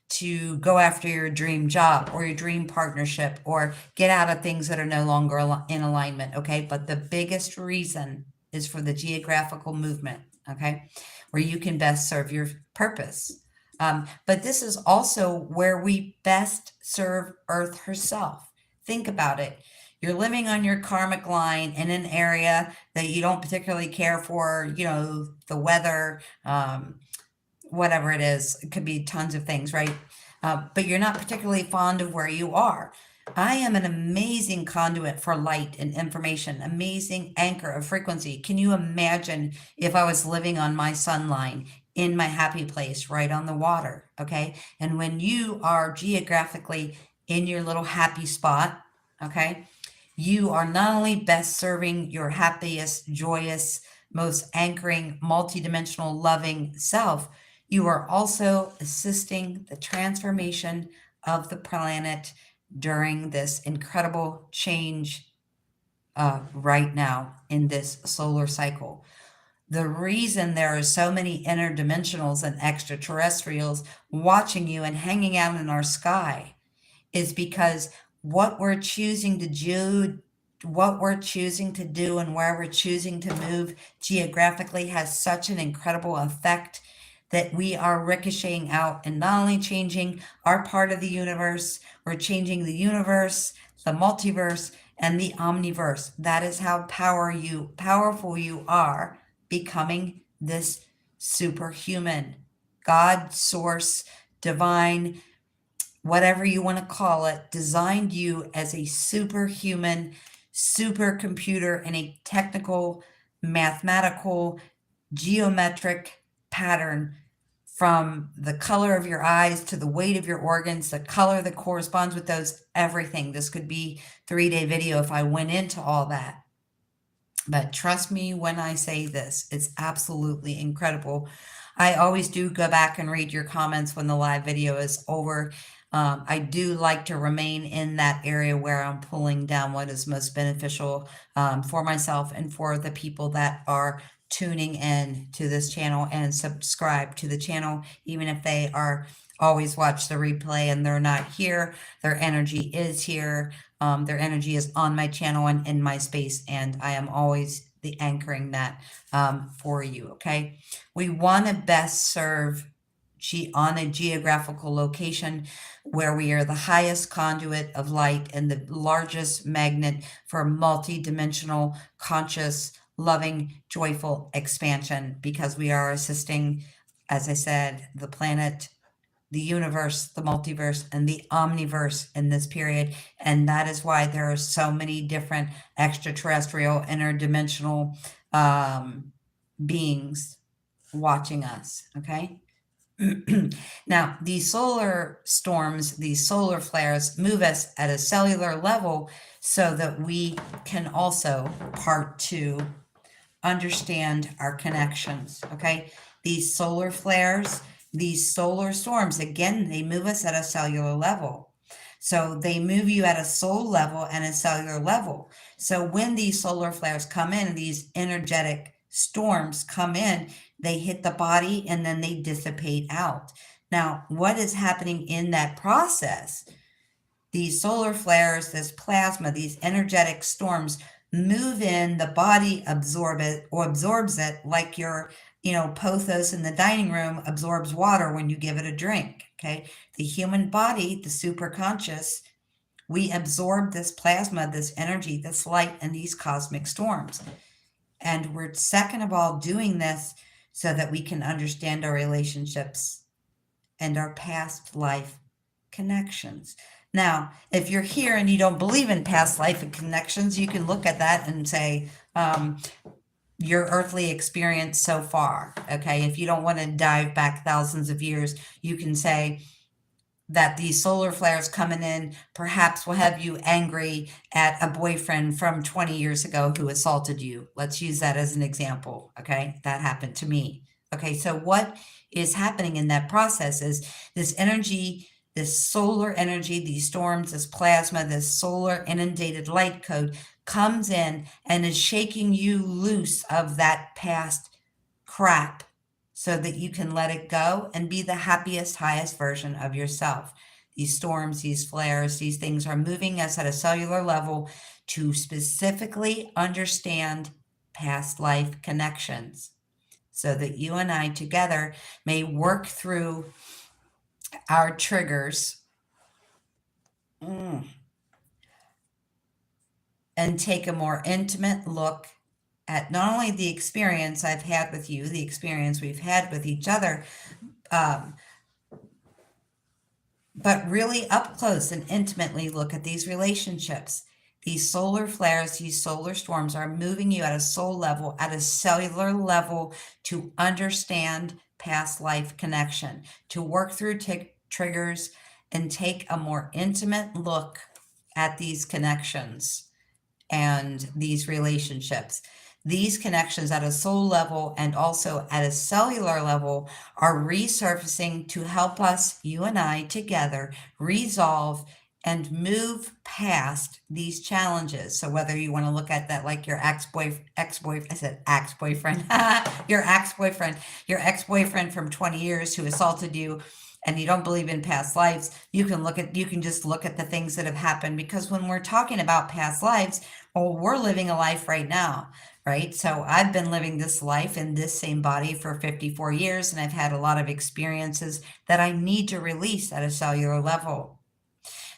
to go after your dream job or your dream partnership or get out of things that are no longer in alignment, okay? But the biggest reason is for the geographical movement, okay? Where you can best serve your purpose. But this is also where we best serve Earth herself. Think about it. You're living on your karmic line in an area that you don't particularly care for, the weather, whatever it is. It could be tons of things, right? But you're not particularly fond of where you are. I am an amazing conduit for light and information, amazing anchor of frequency. Can you imagine if I was living on my sun line in my happy place right on the water, okay? And when you are geographically in your little happy spot, okay, you are not only best serving your happiest, joyous, most anchoring, multidimensional, loving self, you are also assisting the transformation of the planet during this incredible change right now in this solar cycle. The reason there are so many interdimensionals and extraterrestrials watching you and hanging out in our sky is because what we're choosing to do, and where we're choosing to move geographically has such an incredible effect that we are ricocheting out and not only changing our part of the universe, we're changing the universe, the multiverse, and the omniverse. That is how powerful you are, becoming this superhuman, God, source, divine, whatever you want to call it, designed you as a superhuman, supercomputer in a technical, mathematical, geometric pattern, from the color of your eyes to the weight of your organs, the color that corresponds with those, everything. This could be 3-day video if I went into all that. But trust me when I say this, it's absolutely incredible. I always do go back and read your comments when the live video is over. I do like to remain in that area where I'm pulling down what is most beneficial for myself and for the people that are tuning in to this channel and subscribe to the channel, even if they are always watch the replay and they're not here. Their energy is here. Their energy is on my channel and in my space, and I am always the anchoring that for you, okay? We want to best serve on a geographical location where we are the highest conduit of light and the largest magnet for multi-dimensional, conscious, loving, joyful expansion, because we are assisting, as I said, the planet, the universe, the multiverse, and the omniverse in this period. And that is why there are so many different extraterrestrial, interdimensional beings watching us, okay? Now, these solar storms, these solar flares move us at a cellular level so that we can also, part two, understand our connections, okay? These solar flares, these solar storms, again, they move us at a cellular level. So they move you at a soul level and a cellular level. So when these solar flares come in, these energetic storms come in, they hit the body and then they dissipate out. Now, what is happening in that process? These solar flares, this plasma, these energetic storms move in, the body absorbs it like your, pothos in the dining room absorbs water when you give it a drink, okay? The human body, the superconscious, we absorb this plasma, this energy, this light, and these cosmic storms. And we're, second of all, doing this so that we can understand our relationships and our past life connections. Now, if you're here and you don't believe in past life and connections, you can look at that and say, your earthly experience so far, okay? If you don't want to dive back thousands of years, you can say that these solar flares coming in perhaps will have you angry at a boyfriend from 20 years ago who assaulted you. Let's use that as an example, okay? That happened to me. Okay, so what is happening in that process is this energy, this solar energy, these storms, this plasma, this solar inundated light code comes in and is shaking you loose of that past crap so that you can let it go and be the happiest, highest version of yourself. These storms, these flares, these things are moving us at a cellular level to specifically understand past life connections so that you and I together may work through our triggers and take a more intimate look at not only the experience I've had with you, the experience we've had with each other, but really up close and intimately look at these relationships. These solar flares, these solar storms are moving you at a soul level, at a cellular level, to understand past life connection, to work through triggers and take a more intimate look at these connections and these relationships. These connections at a soul level and also at a cellular level are resurfacing to help us, you and I together, resolve and move past these challenges. So whether you want to look at that like your ex-boyfriend, your ex-boyfriend from 20 years who assaulted you, and you don't believe in past lives, you can just look at the things that have happened, because when we're talking about past lives, well, we're living a life right now, right? So I've been living this life in this same body for 54 years, and I've had a lot of experiences that I need to release at a cellular level.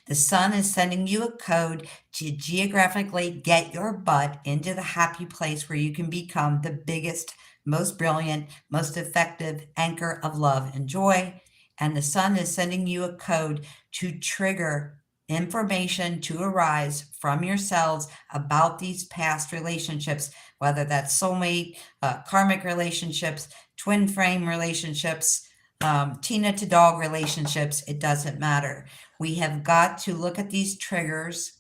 The sun is sending you a code to geographically get your butt into the happy place where you can become the biggest, most brilliant, most effective anchor of love and joy. And the sun is sending you a code to trigger information to arise from your cells about these past relationships, whether that's soulmate, karmic relationships, twin flame relationships, Tina to dog relationships, it doesn't matter. We have got to look at these triggers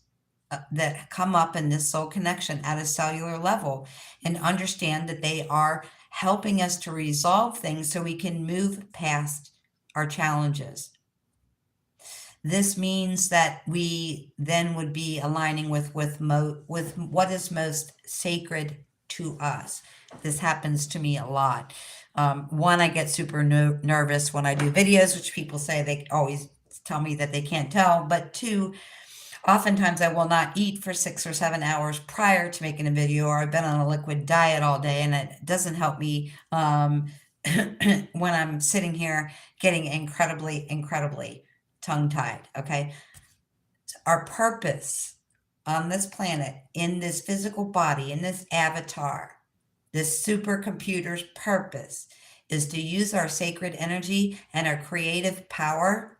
that come up in this soul connection at a cellular level and understand that they are helping us to resolve things so we can move past our challenges. This means that we then would be aligning with what is most sacred to us. This happens to me a lot. One, I get super nervous when I do videos, which people say they always tell me that they can't tell. But two, Oftentimes I will not eat for 6 or 7 hours prior to making a video, or I've been on a liquid diet all day, and it doesn't help me when I'm sitting here getting incredibly tongue-tied, okay? Our purpose on this planet, in this physical body, in this avatar, this supercomputer's purpose is to use our sacred energy and our creative power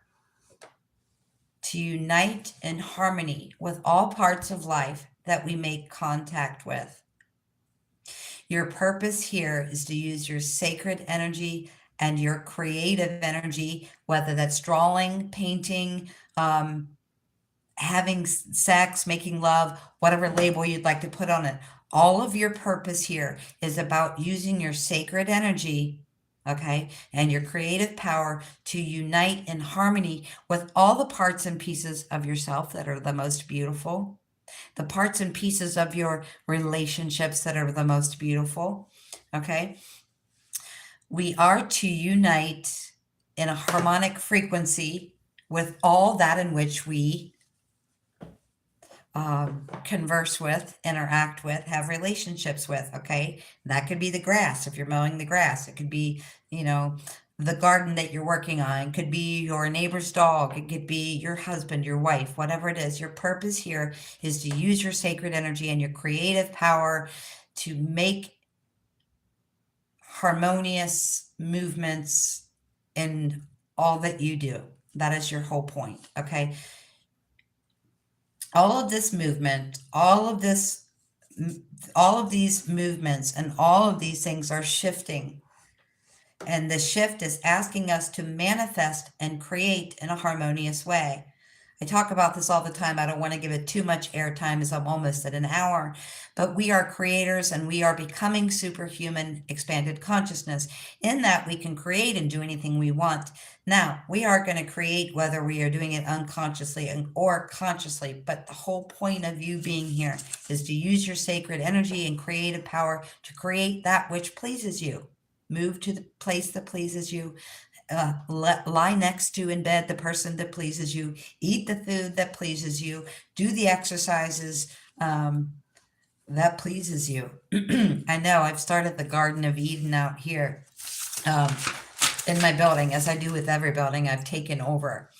to unite in harmony with all parts of life that we make contact with. Your purpose here is to use your sacred energy and your creative energy, whether that's drawing, painting, having sex, making love, whatever label you'd like to put on it. All of your purpose here is about using your sacred energy, okay, and your creative power to unite in harmony with all the parts and pieces of yourself that are the most beautiful, the parts and pieces of your relationships that are the most beautiful, okay? We are to unite in a harmonic frequency with all that in which we converse with, interact with, have relationships with, okay? That could be the grass if you're mowing the grass. It could be, the garden that you're working on. It could be your neighbor's dog. It could be your husband, your wife, whatever it is. Your purpose here is to use your sacred energy and your creative power to make harmonious movements in all that you do. That is your whole point, okay? All of this movement, all of these movements and all of these things are shifting. And the shift is asking us to manifest and create in a harmonious way. I talk about this all the time. I don't want to give it too much airtime as I'm almost at an hour, but we are creators and we are becoming superhuman expanded consciousness. In that we can create and do anything we want. Now, we are going to create whether we are doing it unconsciously or consciously, but the whole point of you being here is to use your sacred energy and creative power to create that which pleases you. Move to the place that pleases you. Lie next to in bed the person that pleases you, eat the food that pleases you, do the exercises that pleases you. I know I've started the Garden of Eden out here in my building, as I do with every building I've taken over.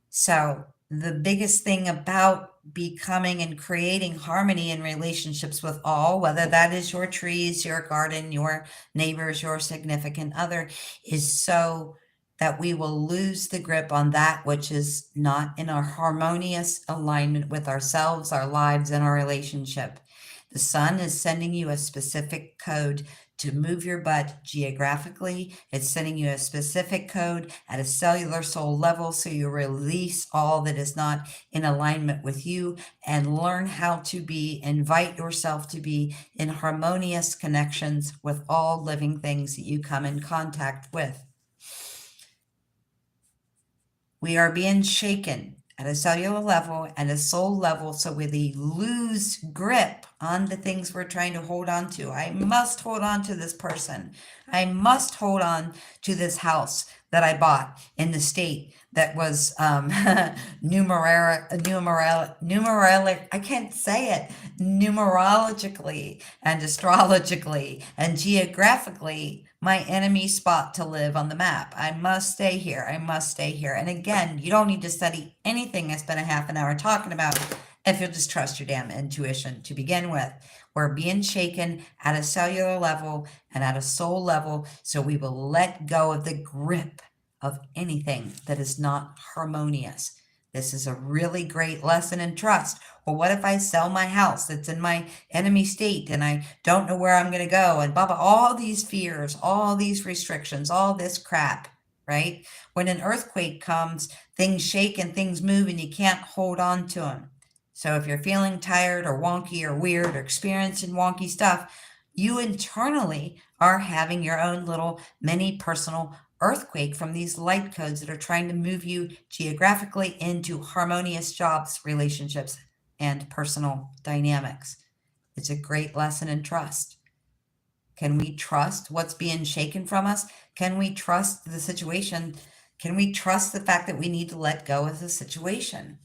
So the biggest thing about becoming and creating harmony in relationships with all, whether that is your trees, your garden, your neighbors, your significant other, is so that we will lose the grip on that which is not in our harmonious alignment with ourselves, our lives, and our relationship. The sun is sending you a specific code to move your butt geographically. It's sending you a specific code at a cellular soul level so you release all that is not in alignment with you and learn how to invite yourself to be in harmonious connections with all living things that you come in contact with. We are being shaken at a cellular level and a soul level, so we lose grip on the things we're trying to hold on to. I must hold on to this person. I must hold on to this house that I bought in the state that was I can't say it, numerologically and astrologically and geographically my enemy spot to live on the map. I must stay here. I must stay here. And again, you don't need to study anything I spent a half an hour talking about if you'll just trust your damn intuition to begin with. We're being shaken at a cellular level and at a soul level, so we will let go of the grip of anything that is not harmonious. This is a really great lesson in trust. Well, what if I sell my house that's in my enemy state and I don't know where I'm going to go? And blah, blah, all these fears, all these restrictions, all this crap, right? When an earthquake comes, things shake and things move and you can't hold on to them. So if you're feeling tired or wonky or weird or experiencing wonky stuff, you internally are having your own little mini personal earthquake from these light codes that are trying to move you geographically into harmonious jobs, relationships, and personal dynamics. It's a great lesson in trust. Can we trust what's being shaken from us? Can we trust the situation? Can we trust the fact that we need to let go of the situation?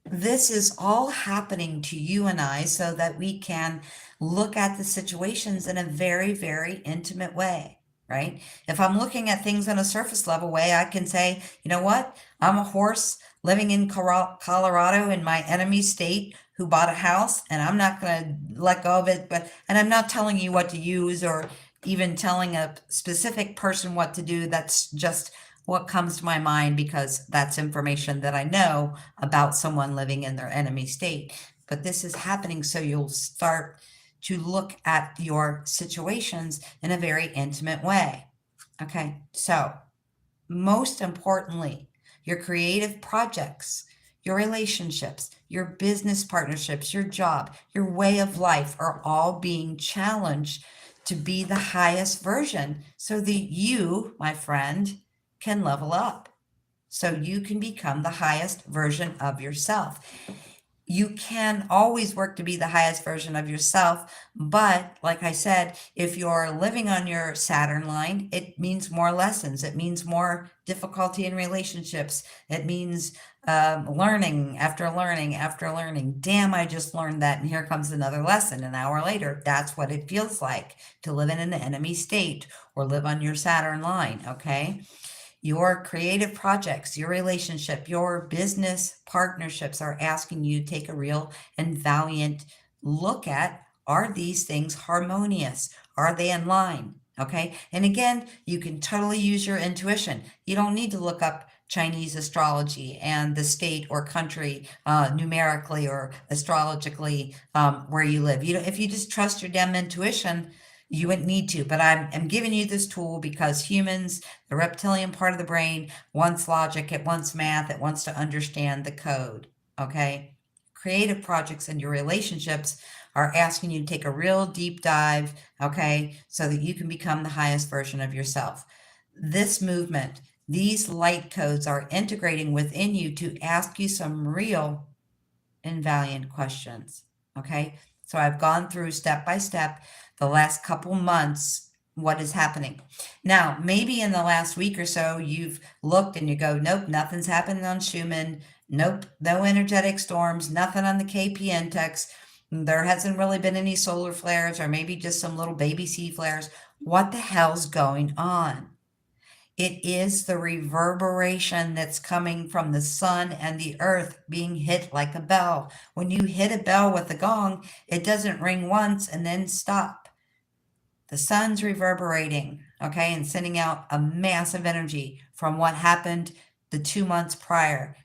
This is all happening to you and I so that we can look at the situations in a very, very intimate way, right? If I'm looking at things on a surface level way, I can say, you know what? I'm a horse living in Colorado in my enemy state who bought a house, and I'm not going to let go of it. And I'm not telling you what to use or even telling a specific person what to do. That's just what comes to my mind because that's information that I know about someone living in their enemy state. But this is happening so you'll start to look at your situations in a very intimate way. Okay, so most importantly, your creative projects, your relationships, your business partnerships, your job, your way of life are all being challenged to be the highest version so that you, my friend, can level up. So you can become the highest version of yourself. You can always work to be the highest version of yourself. But like I said, if you're living on your Saturn line, it means more lessons. It means more difficulty in relationships. It means learning after learning after learning. Damn, I just learned that. And here comes another lesson an hour later. That's what it feels like to live in an enemy state or live on your Saturn line. Okay. Your creative projects, your relationship, your business partnerships are asking you to take a real and valiant look at, are these things harmonious? Are they in line? Okay. And again, you can totally use your intuition. You don't need to look up Chinese astrology and the state or country numerically or astrologically where you live. If you just trust your damn intuition, you wouldn't need to. But I'm giving you this tool because humans, the reptilian part of the brain, wants logic, it wants math, it wants to understand the code. Okay? Creative projects and your relationships are asking you to take a real deep dive, okay, so that you can become the highest version of yourself. This movement, these light codes are integrating within you to ask you some real and valiant questions. Okay. So I've gone through step by step the last couple months what is happening. Now, maybe in the last week or so, you've looked and you go, nope, nothing's happening on Schumann. Nope, no energetic storms, nothing on the KP index. There hasn't really been any solar flares or maybe just some little baby C flares. What the hell's going on? It is the reverberation that's coming from the sun and the earth being hit like a bell. When you hit a bell with a gong, it doesn't ring once and then stop. The sun's reverberating, okay, and sending out a massive energy from what happened the 2 months prior.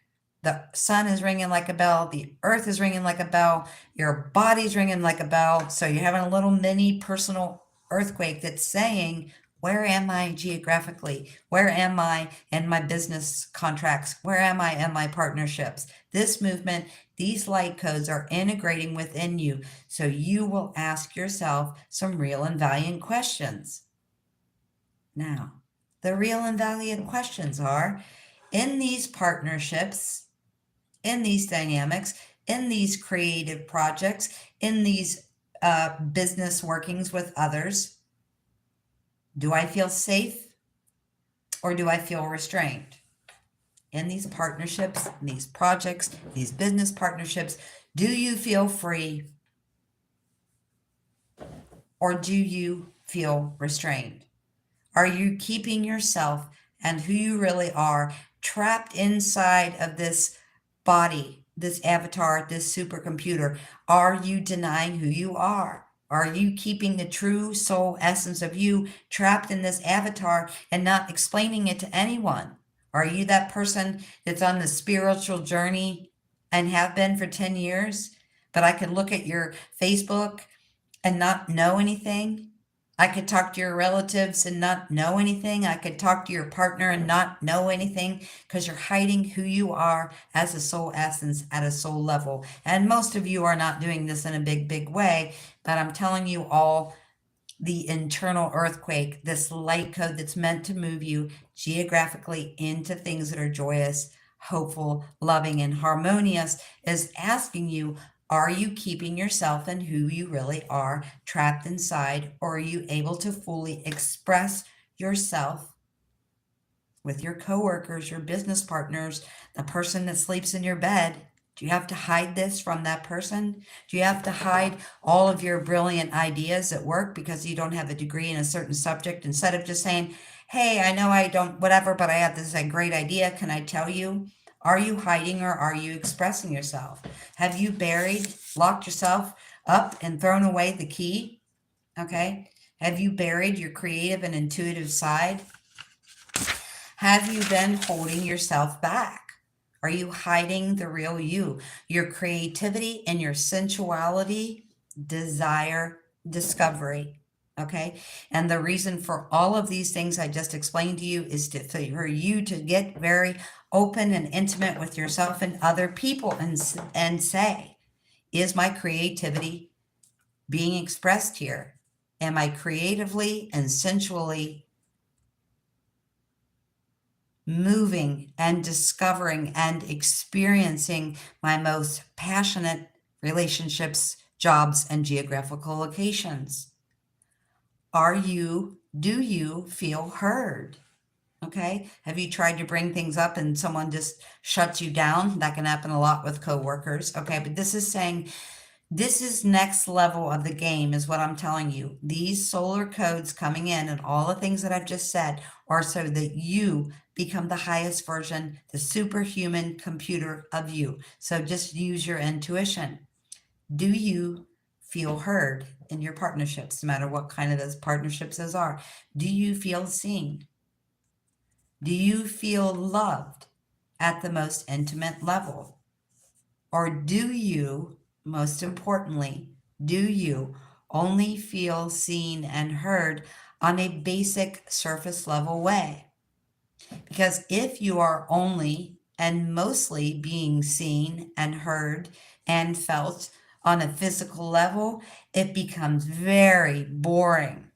The sun is ringing like a bell, the earth is ringing like a bell, your body's ringing like a bell. So you're having a little mini personal earthquake that's saying, where am I geographically? Where am I in my business contracts? Where am I in my partnerships? This movement, these light codes are integrating within you. So you will ask yourself some real and valiant questions. Now, the real and valiant questions are, in these partnerships, in these dynamics, in these creative projects, in these business workings with others, do I feel safe or do I feel restrained? In these partnerships, in these projects, these business partnerships, do you feel free or do you feel restrained? Are you keeping yourself and who you really are trapped inside of this body, this avatar, this supercomputer? Are you denying who you are? Are you keeping the true soul essence of you trapped in this avatar and not explaining it to anyone? Are you that person that's on the spiritual journey and have been for 10 years? But I could look at your Facebook and not know anything. I could talk to your relatives and not know anything. I could talk to your partner and not know anything because you're hiding who you are as a soul essence at a soul level. And most of you are not doing this in a big, big way, but I'm telling you all the internal earthquake, this light code that's meant to move you geographically into things that are joyous, hopeful, loving, and harmonious, is asking you, are you keeping yourself and who you really are trapped inside, or are you able to fully express yourself with your coworkers, your business partners, the person that sleeps in your bed? Do you have to hide this from that person? Do you have to hide all of your brilliant ideas at work because you don't have a degree in a certain subject, instead of just saying, hey, I know I don't, whatever, but I have this a great idea. Can I tell you? Are you hiding or are you expressing yourself? Have you buried, locked yourself up and thrown away the key? Okay. Have you buried your creative and intuitive side? Have you been holding yourself back? Are you hiding the real you, your creativity and your sensuality, desire, discovery? Okay. And the reason for all of these things I just explained to you is for you to get very open and intimate with yourself and other people, and say, is my creativity being expressed here? Am I creatively and sensually moving and discovering and experiencing my most passionate relationships, jobs, and geographical locations? Do you feel heard? Okay. Have you tried to bring things up and someone just shuts you down? That can happen a lot with coworkers. Okay. But this is saying, this is next level of the game, is what I'm telling you. These solar codes coming in and all the things that I've just said are so that you become the highest version, the superhuman computer of you. So just use your intuition. Do you feel heard in your partnerships, no matter what kind of those partnerships those are? Do you feel seen? Do you feel loved at the most intimate level? Or do you, most importantly, do you only feel seen and heard on a basic surface level way? Because if you are only and mostly being seen and heard and felt on a physical level, it becomes very boring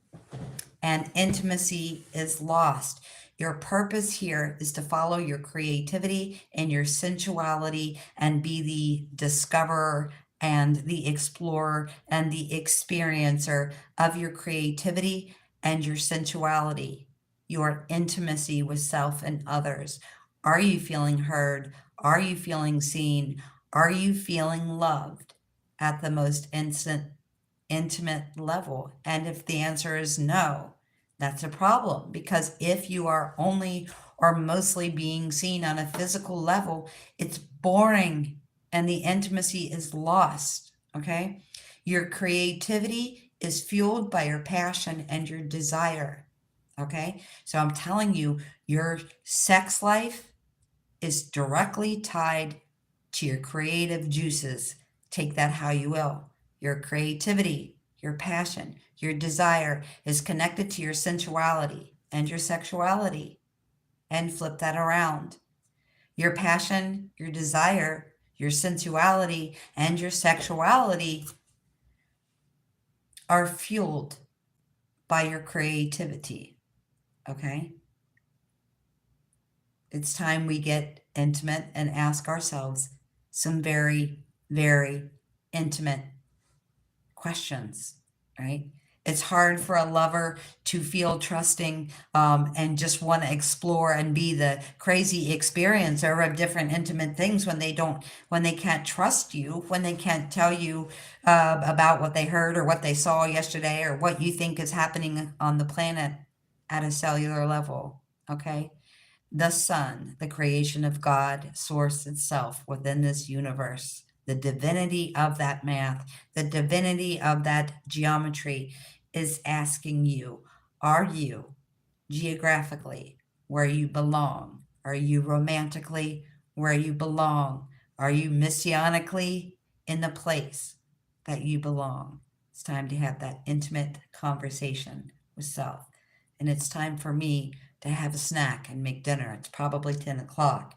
and intimacy is lost. Your purpose here is to follow your creativity and your sensuality and be the discoverer and the explorer and the experiencer of your creativity and your sensuality, your intimacy with self and others. Are you feeling heard? Are you feeling seen? Are you feeling loved at the most intimate level? And if the answer is no, that's a problem, because if you are only or mostly being seen on a physical level, it's boring and the intimacy is lost. Okay. Your creativity is fueled by your passion and your desire. Okay. So I'm telling you, your sex life is directly tied to your creative juices. Take that how you will. Your creativity, your passion, your desire is connected to your sensuality and your sexuality. And flip that around. Your passion, your desire, your sensuality, and your sexuality are fueled by your creativity. Okay? It's time we get intimate and ask ourselves some very, very intimate questions, right? It's hard for a lover to feel trusting, and just want to explore and be the crazy experiencer of different intimate things when they can't trust you, when they can't tell you about what they heard or what they saw yesterday or what you think is happening on the planet at a cellular level. Okay. The sun, the creation of God, source itself within this universe, the divinity of that math, the divinity of that geometry is asking you, are you geographically where you belong? Are you romantically where you belong? Are you messianically in the place that you belong? It's time to have that intimate conversation with self. And it's time for me to have a snack and make dinner. It's probably 10 o'clock.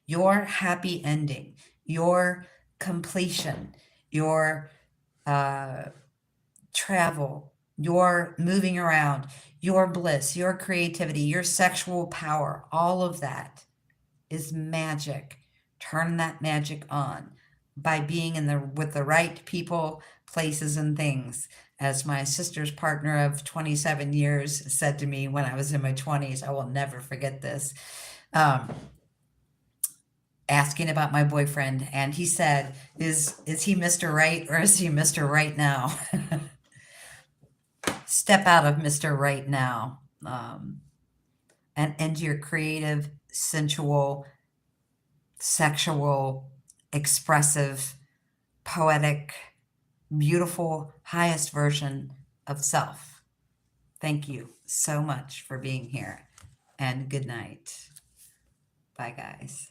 Your happy ending, your completion, your travel, your moving around, your bliss, your creativity, your sexual power, all of that is magic. Turn that magic on by being with the right people, places, and things. As my sister's partner of 27 years said to me when I was in my 20s, I will never forget this. Um, asking about my boyfriend, and he said, is he Mr. Right or is he Mr. Right now? Step out of Mr. Right now, and into your creative, sensual, sexual, expressive, poetic, beautiful, highest version of self. Thank you so much for being here, and good night. Bye, guys.